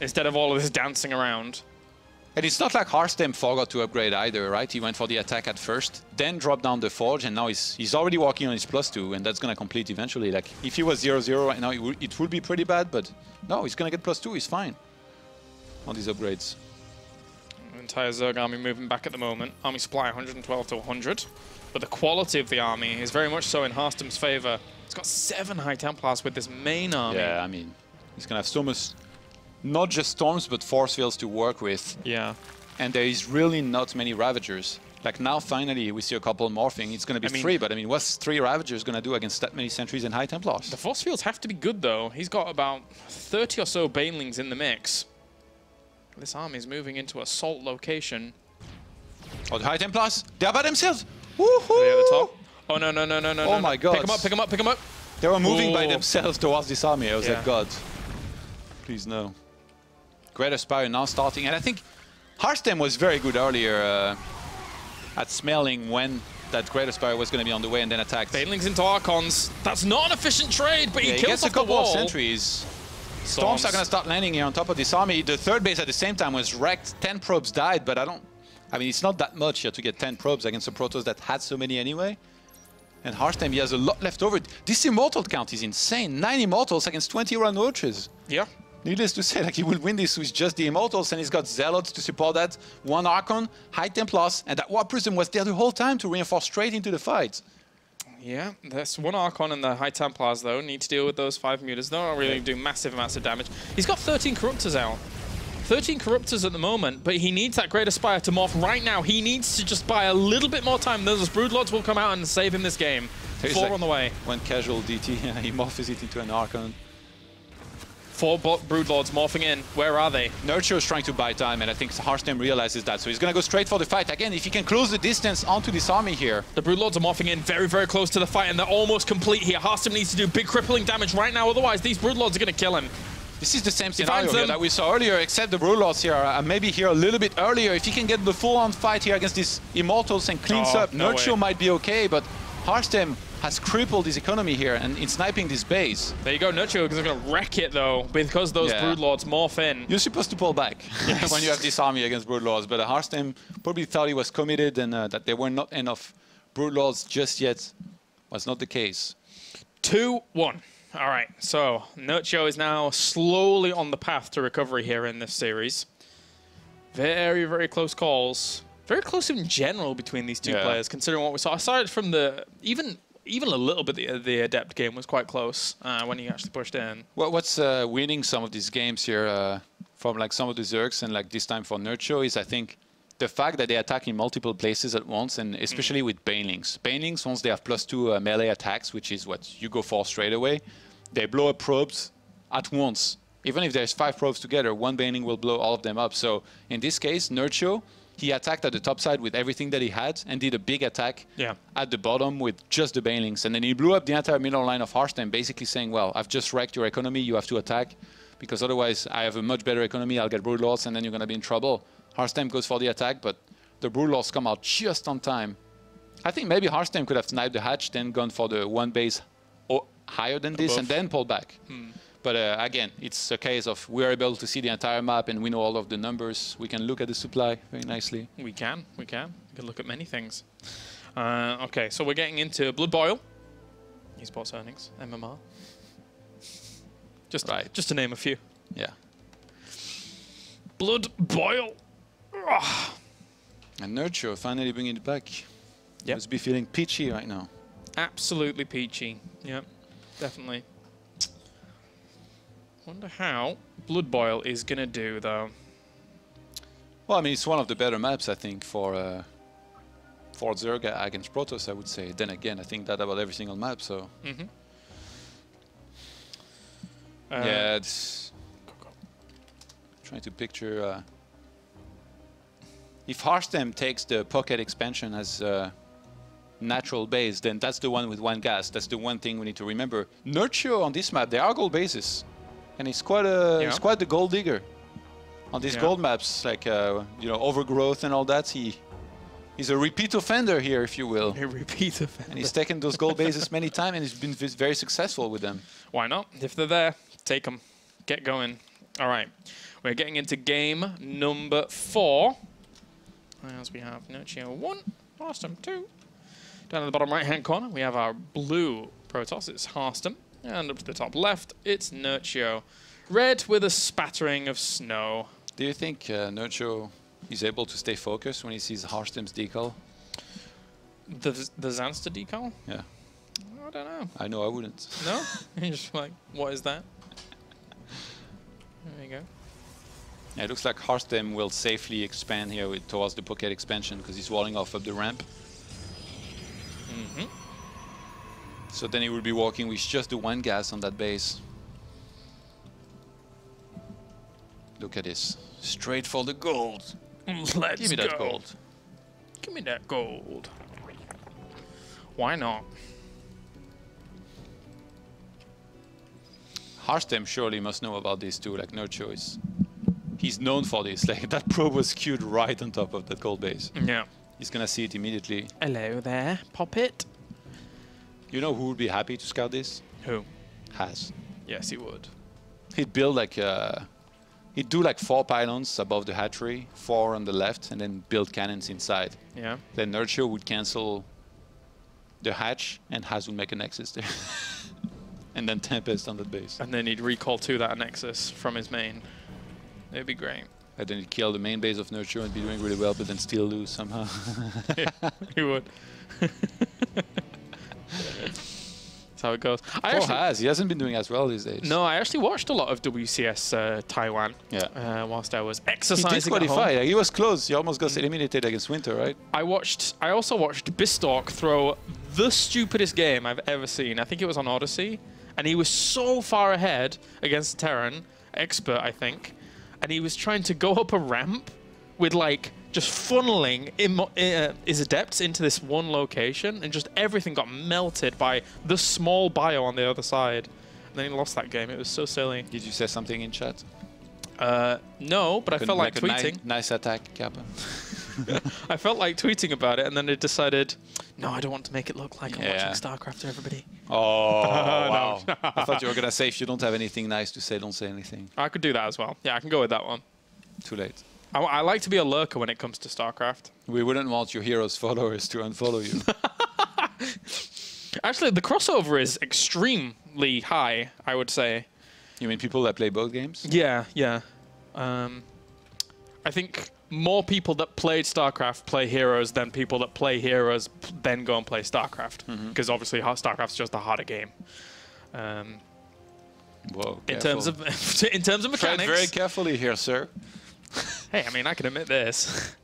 Instead of all of this dancing around. And it's not like Harstem forgot to upgrade either, right? He went for the attack at first, then dropped down the Forge, and now he's already working on his +2, and that's going to complete eventually. Like, if he was 0-0 right now, it would be pretty bad, but no, he's going to get +2, he's fine on these upgrades. Entire Zerg army moving back at the moment. Army supply 112 to 100. But the quality of the army is very much so in Harstem's favor. He's got 7 High Templars with this main army. Yeah, I mean, he's going to have so much, not just Storms, but Force Fields to work with. Yeah. And there is really not many Ravagers. Like now, finally, we see a couple morphing. It's going to be 3, but I mean, what's 3 Ravagers going to do against that many Sentries and High Templars? The Force Fields have to be good, though. He's got about 30 or so Banelings in the mix. This army is moving into assault location. Oh, the High Templars, they're by themselves. Are they at the top? Oh, no, no, no, no, no. Oh no. my god. Pick them up, pick them up, pick them up. They were moving by themselves towards this army. I was Yeah. like, God, please no. Great Aspire now starting. And I think Harstem was very good earlier at smelling when that Great Aspire was going to be on the way and then attacked. Banelings into Archons. That's not an efficient trade, but he kills gets a off the couple of wall. sentries. Storms are going to start landing here on top of this army. The third base at the same time was wrecked. 10 probes died, but I mean, it's not that much here to get 10 probes against a Protoss that had so many anyway. And Harstem, he has a lot left over. This Immortal count is insane. 9 Immortals against 20 Run Roaches. Yeah. Needless to say, like, he will win this with just the Immortals, and he's got Zealots to support that. 1 Archon, High Templars, and that Warp Prism was there the whole time to reinforce straight into the fight. Yeah, there's 1 Archon and the High Templars, though. Need to deal with those 5 Mutas. They're not really doing massive amounts of damage. He's got 13 Corruptors out. 13 Corruptors at the moment, but he needs that Great Aspire to morph right now. He needs to just buy a little bit more time. Those Broodlords will come out and save him this game. 4 like on the way. One casual DT, he morphs it into an Archon. 4 Broodlords morphing in. Where are they? Nerchio is trying to buy time, and I think Harstem realizes that, so he's going to go straight for the fight. Again, if he can close the distance onto this army here. The Broodlords are morphing in very, very close to the fight, and they're almost complete here. Harstem needs to do big crippling damage right now, otherwise these Broodlords are going to kill him. This is the same scenario here that we saw earlier, except the Broodlords here are maybe here a little bit earlier. If he can get the full-on fight here against these Immortals and cleans up, Nerchio might be okay, but Harstem has crippled his economy here and in sniping this base. There you go, Nerchio is going to wreck it though, because those Broodlords morph in. You're supposed to pull back when you have this army against Broodlords, but Harstem probably thought he was committed and that there were not enough Broodlords just yet. Was not the case. 2-1. All right, so Nerchio is now slowly on the path to recovery here in this series. Very, very close calls. Very close in general between these two players, considering what we saw. Aside from the even a little bit, the Adept game was quite close when he actually pushed in. Well, what's winning some of these games here from like some of the Zergs and like this time for Nerchio is I think the fact that they attack in multiple places at once, and especially with Banelings. Banelings, once they have +2 melee attacks, which is what you go for straight away, they blow up probes at once. Even if there's 5 probes together, one Baneling will blow all of them up. So in this case, Nerchio, he attacked at the top side with everything that he had and did a big attack at the bottom with just the Banelings. And then he blew up the entire middle line of Harstem, basically saying, well, I've just wrecked your economy, you have to attack, because otherwise I have a much better economy, I'll get Broodlords, and then you're going to be in trouble. Harstem goes for the attack, but the Broodlords come out just on time. I think maybe Harstem could have sniped the hatch, then gone for the one base higher than this, and then pulled back. But again, it's a case of we're able to see the entire map and we know all of the numbers. We can look at the supply very nicely. We can. We can look at many things. Okay, so we're getting into Blood Boil, esports earnings, MMR. Just to name a few. Yeah. Blood Boil. Ugh. And Nerchio finally bringing it back. Yep. Must be feeling peachy right now. Absolutely peachy. Yep, definitely. Wonder how Blood Boil is gonna do though. Well, I mean, it's one of the better maps, I think, for Zerg against Protoss, I would say. Then again, I think that about every single map, so... yeah, it's... Trying to picture... if Harstem takes the pocket expansion as natural base, then that's the one with 1 gas. That's the one thing we need to remember. Nerchio on this map, there are gold bases. And he's quite the gold digger. On these gold maps, like, you know, overgrowth and all that, he's a repeat offender here, if you will. A repeat offender. And he's taken those gold bases many times and he's been very successful with them. Why not? If they're there, take them. Get going. All right. We're getting into game number 4. As we have Nerchio 1, Harstem 2. Down in the bottom right-hand corner, we have our blue Protoss. It's Harstem. And up to the top left, it's Nerchio. Red with a spattering of snow. Do you think Nerchio is able to stay focused when he sees Harstem's decal? The Zanster decal? Yeah. I don't know. I know I wouldn't. No? You're just like, what is that? There you go. Yeah, it looks like Harstem will safely expand here towards the pocket expansion because he's walling off up the ramp. So then he will be walking with just the 1 gas on that base. Look at this. Straight for the gold. Let's Give me that gold. Give me that gold. Why not? Harstem surely must know about this too, like Nerchio is. He's known for this. Like that probe was queued right on top of that gold base. Yeah. He's gonna see it immediately. Hello there, Poppet. You know who would be happy to scout this? Who? Has. Yes, he would. He'd build like he'd do like 4 pylons above the hatchery, 4 on the left, and then build cannons inside. Yeah. Then Nerchio would cancel the hatch, and Has would make a nexus there. And then Tempest on that base. And then he'd recall to that nexus from his main. It'd be great. And then he'd kill the main base of Nerchio and be doing really well, but then still lose somehow. He would. That's how it goes. He hasn't been doing as well these days. No, I actually watched a lot of WCS Taiwan. Yeah. Whilst I was exercising. He did qualify. He was close. He almost got eliminated against Winter, right? I also watched Bistork throw the stupidest game I've ever seen. I think it was on Odyssey, and he was so far ahead against Terran, expert, I think, and he was trying to go up a ramp with like just funneling his adepts into this one location, and just everything got melted by the small bio on the other side. And then he lost that game. It was so silly. Did you say something in chat? No, but I felt like tweeting. Nice attack, Kappa. I felt like tweeting about it, and then I decided, no, I don't want to make it look like I'm Yeah. watching StarCraft to everybody. Oh, No. wow. I thought you were going to say, if you don't have anything nice to say, don't say anything. I could do that as well. Yeah, I can go with that one. Too late. I like to be a lurker when it comes to StarCraft. We wouldn't want your hero's followers to unfollow you. Actually, the crossover is extremely high, I would say. You mean people that play both games? Yeah, yeah. I think more people that played StarCraft play Heroes than people that play Heroes then go and play StarCraft. Because obviously StarCraft's just a harder game. Whoa, In terms of Tread mechanics. very carefully here, sir. Hey, I mean, I can admit this.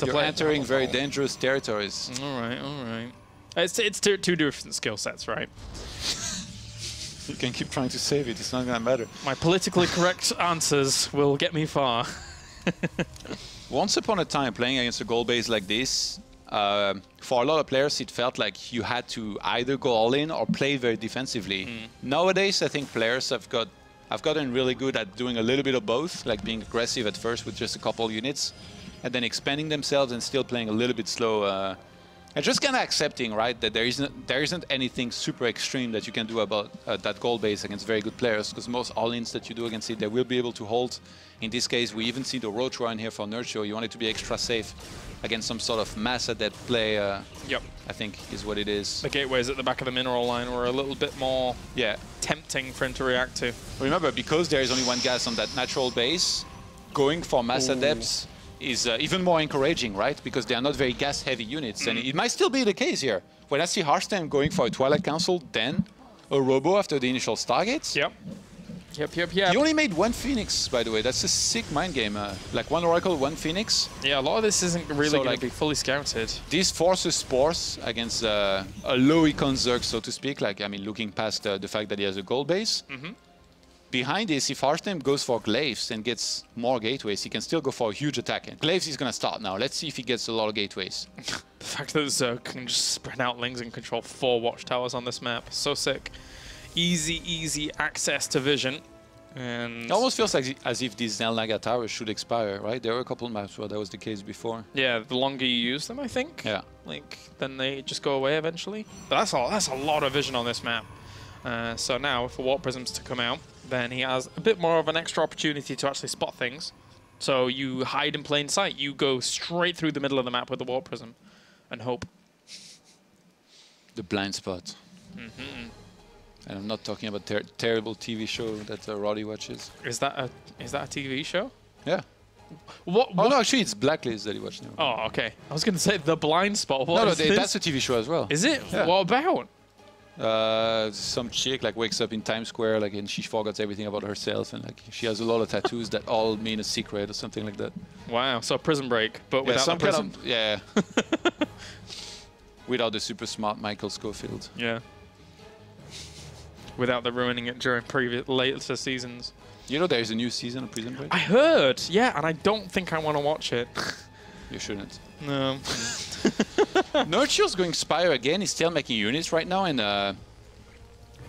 You're entering very dangerous territories. All right, all right. It's two different skill sets, right? You can keep trying to save it. It's not going to matter. My politically correct answers will get me far. Once upon a time, playing against a goal base like this, for a lot of players, it felt like you had to either go all in or play very defensively. Nowadays, I think players have gotten really good at doing a little bit of both, like being aggressive at first with just a couple units, and then expanding themselves and still playing a little bit slow. And just kind of accepting, right, that there isn't anything super extreme that you can do about that goal base against very good players, because most all-ins that you do against it, they will be able to hold. In this case, we even see the roach run here for Nerchio. You want it to be extra safe against some sort of mass adept play, Yep. I think is what it is. The gateways at the back of the mineral line were a little bit more tempting for him to react to. Remember, because there is only one gas on that natural base, going for mass adepts is even more encouraging, right? Because they are not very gas-heavy units, and it might still be the case here. When I see Harstem going for a Twilight Council, then a Robo after the initial Stargates. Yep. He only made one Phoenix, by the way. That's a sick mind game. Like one Oracle, one Phoenix. Yeah, a lot of this isn't really going to be fully scouted. This forces Spores against a low econ Zerg, so to speak. Like, I mean, looking past the fact that he has a gold base. Behind this, if Harstem goes for Glaives and gets more gateways, he can still go for a huge attack. And Glaives is going to start now. Let's see if he gets a lot of gateways. The fact that Zerg can just spread out lings and control 4 watchtowers on this map. So sick. Easy access to vision. And it almost feels like as if these Zelnaga towers should expire, right? There were a couple of maps where that was the case before. yeah, the longer you use them, I think. Yeah. Like, then they just go away eventually. But that's a lot of vision on this map. So now, for Warp Prisms to come out, then he has a bit more of an extra opportunity to actually spot things. So you hide in plain sight. You go straight through the middle of the map with the Warp Prism and hope. The blind spot. And I'm not talking about terrible TV show that Roddy watches. Is that a TV show? Yeah. What? Oh, no, actually, it's Blacklist that he watched now. Oh, okay. I was going to say The Blind Spot. What is this? That's a TV show as well. Is it? Yeah. What about? Some chick like wakes up in Times Square like and she forgets everything about herself and like she has a lot of tattoos that all mean a secret or something like that. Wow. So Prison Break, but without some the prison. kind of, without the super smart Michael Scofield. Yeah. Without the ruining it during later seasons. You know, there is a new season of Prison Break. I heard, yeah, and I don't think I want to watch it. You shouldn't. No. Nerchio's going Spire again. He's still making units right now, and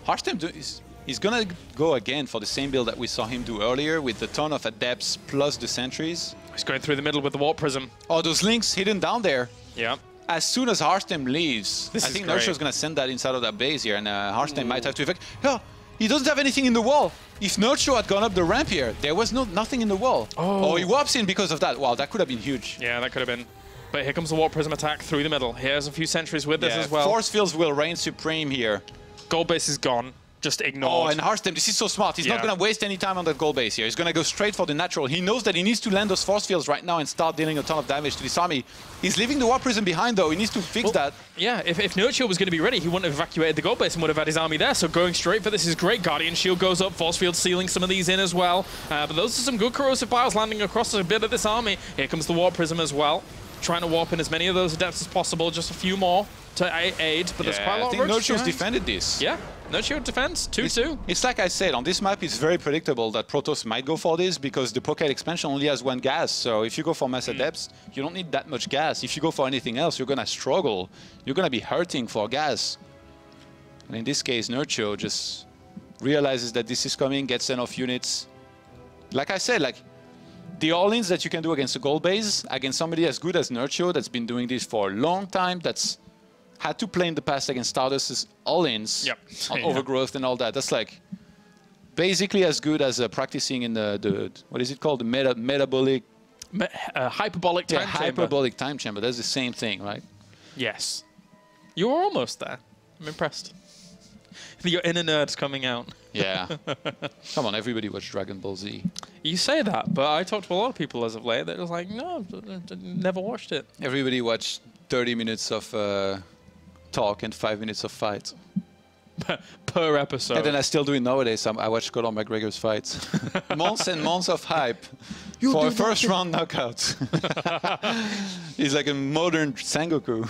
Harstem he's gonna go again for the same build that we saw him do earlier with the ton of adepts plus the sentries. He's going through the middle with the Warp Prism. Oh, those links hidden down there. Yeah. As soon as Harstem leaves, I think great. Nerchio's gonna send that inside of that base here, and Harstem might have to evac. Yeah, he doesn't have anything in the wall. If Nerchio had gone up the ramp here, there was nothing in the wall. Oh, he warps in because of that. Wow, that could have been huge. Yeah, that could have been. But here comes the Warp Prism attack through the middle. Here's a few sentries with this as well. Force fields will reign supreme here. Gold base is gone. Just ignored. Oh, and Harstem, this is so smart. He's not going to waste any time on that gold base here. He's going to go straight for the natural. He knows that he needs to land those force fields right now and start dealing a ton of damage to this army. He's leaving the Warp Prism behind, though. He needs to fix that. Yeah, if Nerchio was going to be ready, he wouldn't have evacuated the gold base and would have had his army there. So going straight for this is great. Guardian Shield goes up, force field sealing some of these in as well. But those are some good corrosive piles landing across a bit of this army. Here comes the Warp Prism as well. Trying to warp in as many of those adepts as possible. Just a few more to aid, but there's quite a lot of I think Nerchio's defended this. Yeah, Nerchio defends 2-2. It's like I said, on this map, it's very predictable that Protoss might go for this because the Pocket expansion only has one gas. So if you go for Mass Adepts, you don't need that much gas. If you go for anything else, you're going to struggle. You're going to be hurting for gas. And in this case, Nerchio just realizes that this is coming, gets enough units. Like I said, like the all-ins that you can do against a gold base, against somebody as good as Nerchio that's been doing this for a long time, that's had to play in the past against Stardust's all-ins on overgrowth and all that. That's like basically as good as practicing in the what is it called? The metabolic... hyperbolic time chamber. Hyperbolic time chamber. That's the same thing, right? Yes. You were almost there. I'm impressed. Your inner nerd's coming out. Yeah. Come on, everybody watch Dragon Ball Z. You say that, but I talked to a lot of people as of late that was like, no, never watched it. Everybody watched 30 minutes of talk and 5 minutes of fight. Per episode. And then I still do it nowadays. I watch Conor McGregor's fights. Months and months of hype for a first round knockout. He's like a modern Sengoku.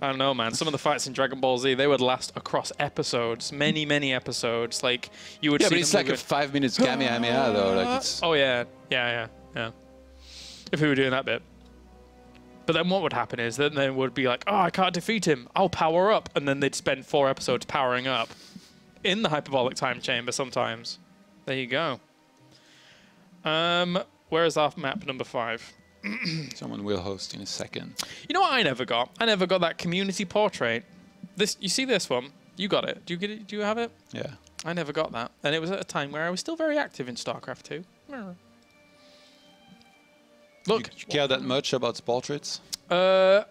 I don't know, man. Some of the fights in Dragon Ball Z, they would last across episodes, many, many episodes. Like you would. Yeah, see but it's like a 5 minutes Kamehameha, though. Like it's oh yeah, yeah. If we were doing that bit. But then what would happen is then they would be like, oh, I can't defeat him. I'll power up. And then they'd spend 4 episodes powering up in the hyperbolic time chamber sometimes. There you go. Where is our map number 5? Someone will host in a second. You know what I never got? I never got that community portrait. This, you see this one? You got it. Do you get it? Do you have it? Yeah. I never got that. And it was at a time where I was still very active in StarCraft 2. Look. You care that much about portraits? I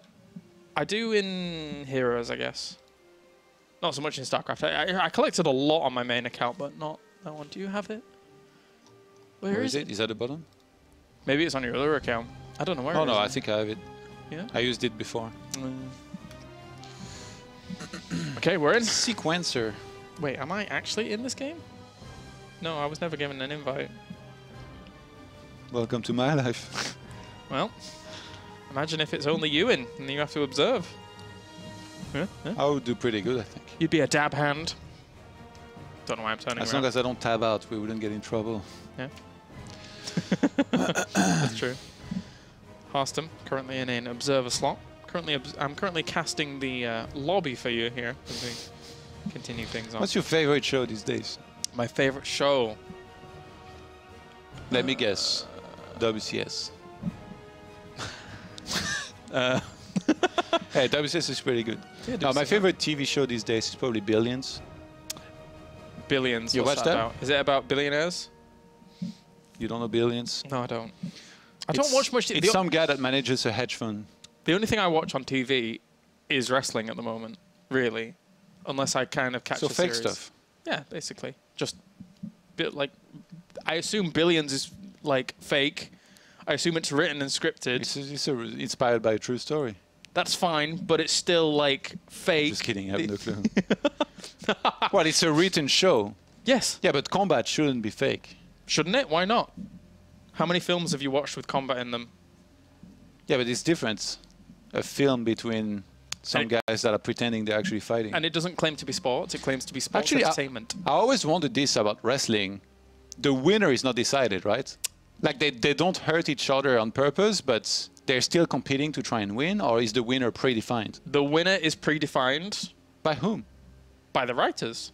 do in Heroes, I guess. Not so much in StarCraft. I collected a lot on my main account, but not that one. Do you have it? Where is it? Is that the bottom? Maybe it's on your other account. I don't know where. Oh no, I think I have it. Yeah. I used it before. Okay, we're in. Sequencer. Wait, am I actually in this game? No, I was never given an invite. Welcome to my life. Well, imagine if it's only you in, and you have to observe. Yeah, yeah. I would do pretty good, I think. You'd be a dab hand. Don't know why I'm turning As around. long as I don't tab out, we wouldn't get in trouble. Yeah. That's true. Harstem, currently in an observer slot. I'm currently casting the lobby for you here as we continue things on. What's your favorite show these days? My favorite show? Let me guess. WCS. Hey, WCS is pretty good. Yeah, no, my favorite TV show these days is probably Billions. Billions. You what's watch that? About? Is it about billionaires? You don't know Billions? No, I don't. I don't watch much. It's some guy that manages a hedge fund. The only thing I watch on TV is wrestling at the moment, really, unless I kind of catch a fake series. stuff. Yeah, basically, just like I assume Billions is like fake. I assume it's written and scripted. It's inspired by a true story. That's fine, but it's still like fake. Just kidding, I have no clue. Well, it's a written show. Yes. Yeah, but combat shouldn't be fake. Shouldn't it? Why not? How many films have you watched with combat in them? Yeah, but it's different. A film between some guys that are pretending they're actually fighting. And it doesn't claim to be sports. It claims to be sports Actually, entertainment. I always wondered this about wrestling. The winner is not decided, right? Like they don't hurt each other on purpose, but they're still competing to try and win, or is the winner predefined? The winner is predefined. By whom? By the writers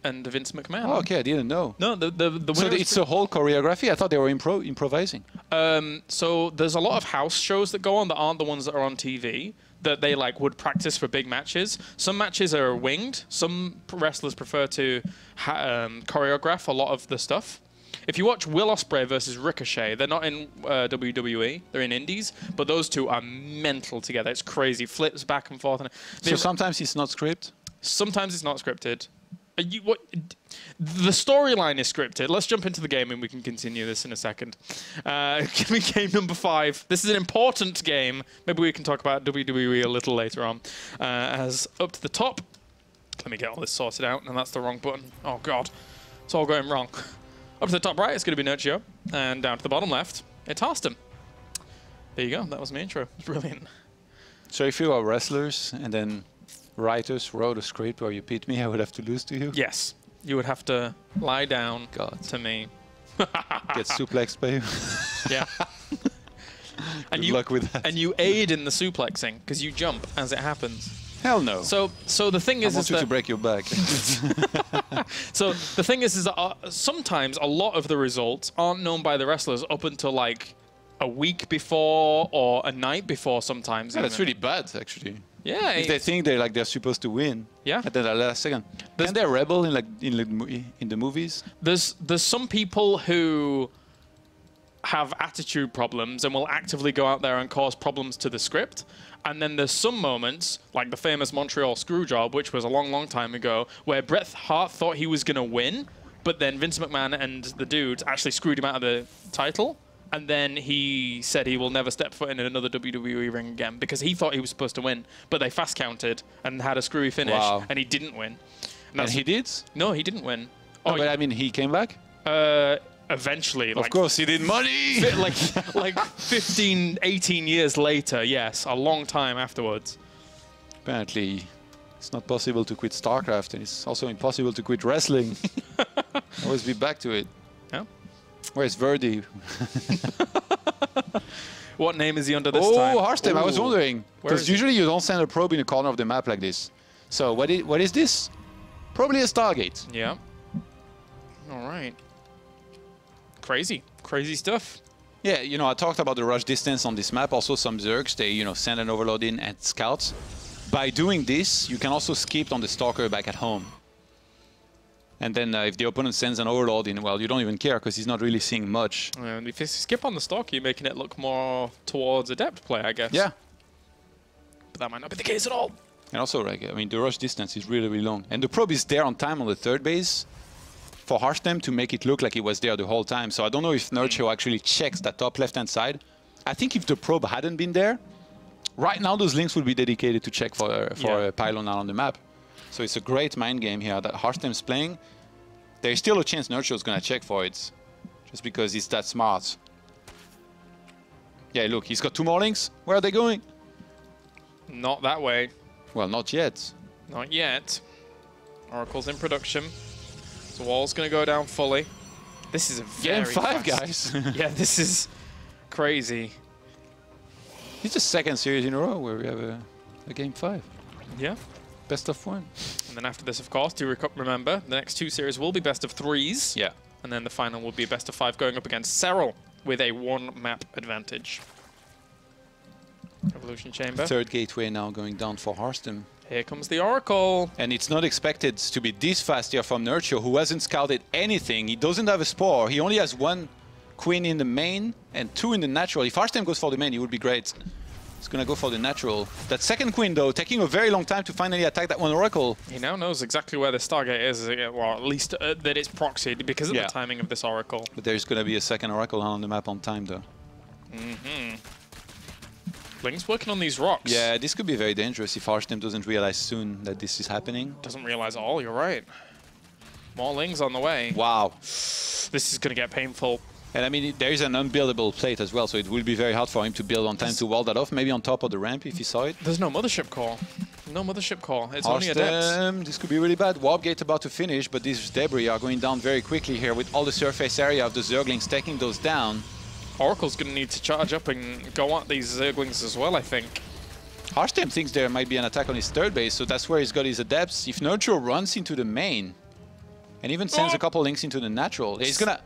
and Vince McMahon. Oh, okay, I didn't know. No, the winner. So it's a whole choreography? I thought they were improvising. So there's a lot of house shows that go on that aren't the ones that are on TV that they like would practice for big matches. Some matches are winged. Some wrestlers prefer to choreograph a lot of the stuff. If you watch Will Ospreay versus Ricochet, they're not in WWE, they're in Indies, but those two are mental together. It's crazy, flips back and forth. So sometimes it's not scripted? Sometimes it's not scripted. The storyline is scripted. Let's jump into the game and we can continue this in a second. Give me game number 5. This is an important game. Maybe we can talk about WWE a little later on. As up to the top, let me get all this sorted out, and that's the wrong button. Oh God, it's all going wrong. Up to the top right, it's going to be Nerchio, and down to the bottom left, it's Harstem. There you go. That was my intro. It's brilliant. So if you are wrestlers and then writers wrote a script where you beat me, I would have to lose to you? Yes. You would have to lie down to me. Get suplexed by you? Yeah. Good luck with that. And you aid in the suplexing, because you jump as it happens. Hell no. So the thing I is want you that to break your back. so the thing is that sometimes a lot of the results aren't known by the wrestlers up until like a week before or a night before. Sometimes. Yeah, that's even. really bad, actually. Yeah. If they think they're supposed to win. Yeah. At the last second. Can they rebel in the movies? There's some people who have attitude problems and will actively go out there and cause problems to the script. And then there's some moments, like the famous Montreal Screwjob, which was a long, long time ago, where Bret Hart thought he was going to win, but then Vince McMahon and the dudes actually screwed him out of the title. And then he said he will never step foot in another WWE ring again because he thought he was supposed to win, but they fast counted and had a screwy finish, and he didn't win. And he did? No, he didn't win. Oh, but I mean, he came back? Eventually. Of course, he did money! like 15, 18 years later, yes, a long time afterwards. Apparently, it's not possible to quit StarCraft, and it's also impossible to quit wrestling. Always be back to it. Yeah. Where's Verdi? What name is he under this time? Oh, Harstem, I was wondering. Because he? usually you don't send a probe in the corner of the map like this. So what is this? Probably a Stargate. Yeah. All right. Crazy. Crazy stuff. Yeah, you know, I talked about the rush distance on this map. Also, some Zergs, they, you know, send an overload in at scouts. By doing this, you can also skip on the Stalker back at home. And then if the opponent sends an overload in, well, you don't even care because he's not really seeing much. And if you skip on the Stalker, you're making it look more towards adept play, I guess. Yeah. But that might not be the case at all. And also, like, I mean, the rush distance is really, really long. And the probe is there on time on the third base for Harstem to make it look like he was there the whole time. So I don't know if Nerchio actually checks that top left-hand side. I think if the probe hadn't been there, right now those links would be dedicated to check for a pylon out on the map. So it's a great mind game here that Harstem's playing. There's still a chance Nerchio's going to check for it, just because he's that smart. Yeah, look, he's got 2 more links. Where are they going? Not that way. Well, not yet. Not yet. Oracle's in production. The wall's going to go down fully. This is a very Game 5, fast. guys. Yeah, this is crazy. It's the second series in a row where we have a Game 5. Yeah. Best of 1. And then after this, of course, do remember, the next 2 series will be best of 3s. Yeah. And then the final will be best of 5 going up against Serral with a 1-map advantage. Evolution Chamber. Third gateway now going down for Harstem. Here comes the Oracle. And it's not expected to be this fast here from Nerchio, who hasn't scouted anything. He doesn't have a Spore. He only has 1 Queen in the main and 2 in the natural. If Harstem goes for the main, it would be great. He's going to go for the natural. That second Queen, though, taking a very long time to finally attack that one Oracle. He now knows exactly where the Stargate is, well, at least that it's proxied because of the timing of this Oracle. But there's going to be a second Oracle on the map on time, though. Mm-hmm. Link's working on these rocks. Yeah, this could be very dangerous if Harstem doesn't realize soon that this is happening. Doesn't realize at all, you're right. More Lings on the way. Wow. This is going to get painful. And I mean, there is an unbuildable plate as well, so it will be very hard for him to build on time to wall that off. Maybe on top of the ramp if he saw it. There's no Mothership Core. No Mothership Core. It's only Adept. This could be really bad. Warp Gate about to finish, but these debris are going down very quickly here with all the surface area of the Zerglings taking those down. Oracle's going to need to charge up and go at these Zerglings as well, I think. Harstem thinks there might be an attack on his third base, so that's where he's got his Adepts. If Nerchio runs into the main, and even sends a couple links into the natural, he's going to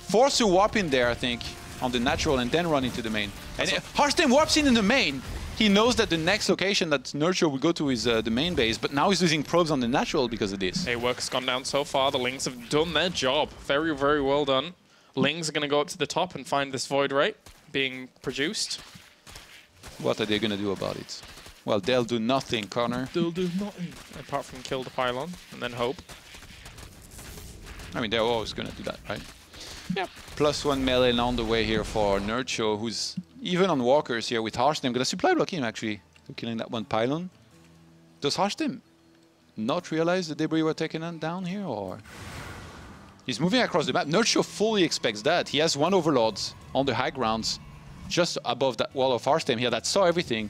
force a warp in there, I think, on the natural, and then run into the main. And Harstem warps in the main. He knows that the next location that Nerchio will go to is the main base, but now he's losing probes on the natural because of this. Hey, work's gone down so far. The Lings have done their job. Very, very well done. Lings are going to go up to the top and find this Void Ray being produced. What are they going to do about it? Well, they'll do nothing, Connor. They'll do nothing. Apart from kill the pylon and then hope. I mean, they're always going to do that, right? Yeah. +1 melee on the way here for Nerchio, who's even on walkers here with Harstem. Going to supply block him, actually, for killing that one pylon. Does Harstem not realize the debris were taken down here, or...? He's moving across the map. Nerchio fully expects that. He has 1 Overlord on the high grounds, just above that wall of Harstem here that saw everything.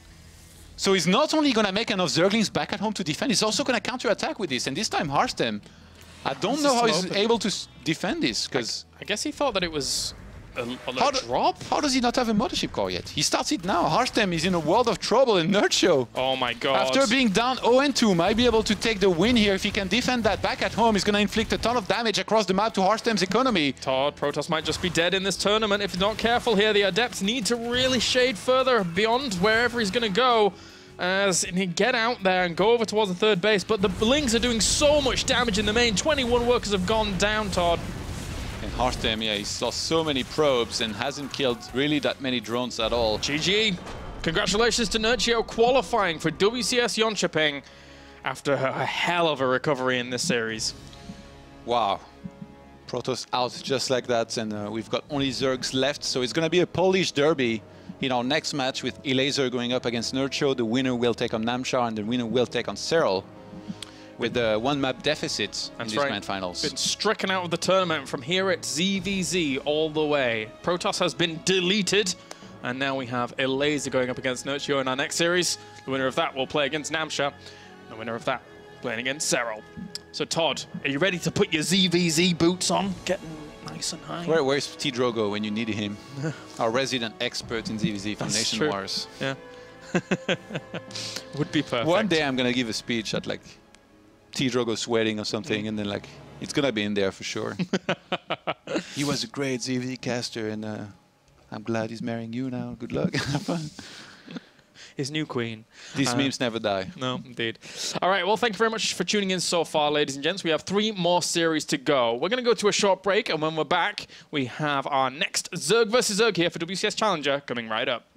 So he's not only going to make enough Zerglings back at home to defend, he's also going to counter-attack with this. And this time Harstem, I don't know how he's able to defend this, because... I guess he thought that it was drop? How does he not have a mothership core yet? He starts it now. Harstem is in a world of trouble in Nerchio. Oh my god. After being down 0-2, might be able to take the win here. If he can defend that back at home, he's going to inflict a ton of damage across the map to Harstem's economy. Todd, Protoss might just be dead in this tournament if he's not careful here. The Adepts need to really shade further beyond wherever he's going to go. As he get out there and go over towards the third base, but the Blings are doing so much damage in the main. 21 workers have gone down, Todd. And Harstem, yeah, he's lost so many probes and hasn't killed really that many drones at all. GG. Congratulations to Nerchio qualifying for WCS Jönköping after a hell of a recovery in this series. Wow. Protoss out just like that, and we've got only Zergs left, so it's going to be a Polish derby in our next match with Elaser going up against Nerchio. The winner will take on Namshar, and the winner will take on Serral with the one map deficit in these grand finals. Been stricken out of the tournament from here at ZVZ all the way. Protoss has been deleted, and now we have Elaser going up against Nerchio in our next series. The winner of that will play against Namshar. The winner of that playing against Serral. So Todd, are you ready to put your ZVZ boots on? Getting nice and high. Where's T. Drogo when you need him? Our resident expert in ZVZ from That's Nation true. Wars. Yeah. Would be perfect. One day I'm going to give a speech at like T. Drogo's wedding or something, and then like it's going to be in there for sure. He was a great ZVZ caster, and I'm glad he's marrying you now. Good luck. Have fun. His new queen. These memes never die. No, indeed. All right, well, thank you very much for tuning in so far, ladies and gents. We have 3 more series to go. We're going to go to a short break, and when we're back, we have our next Zerg versus Zerg here for WCS Challenger coming right up.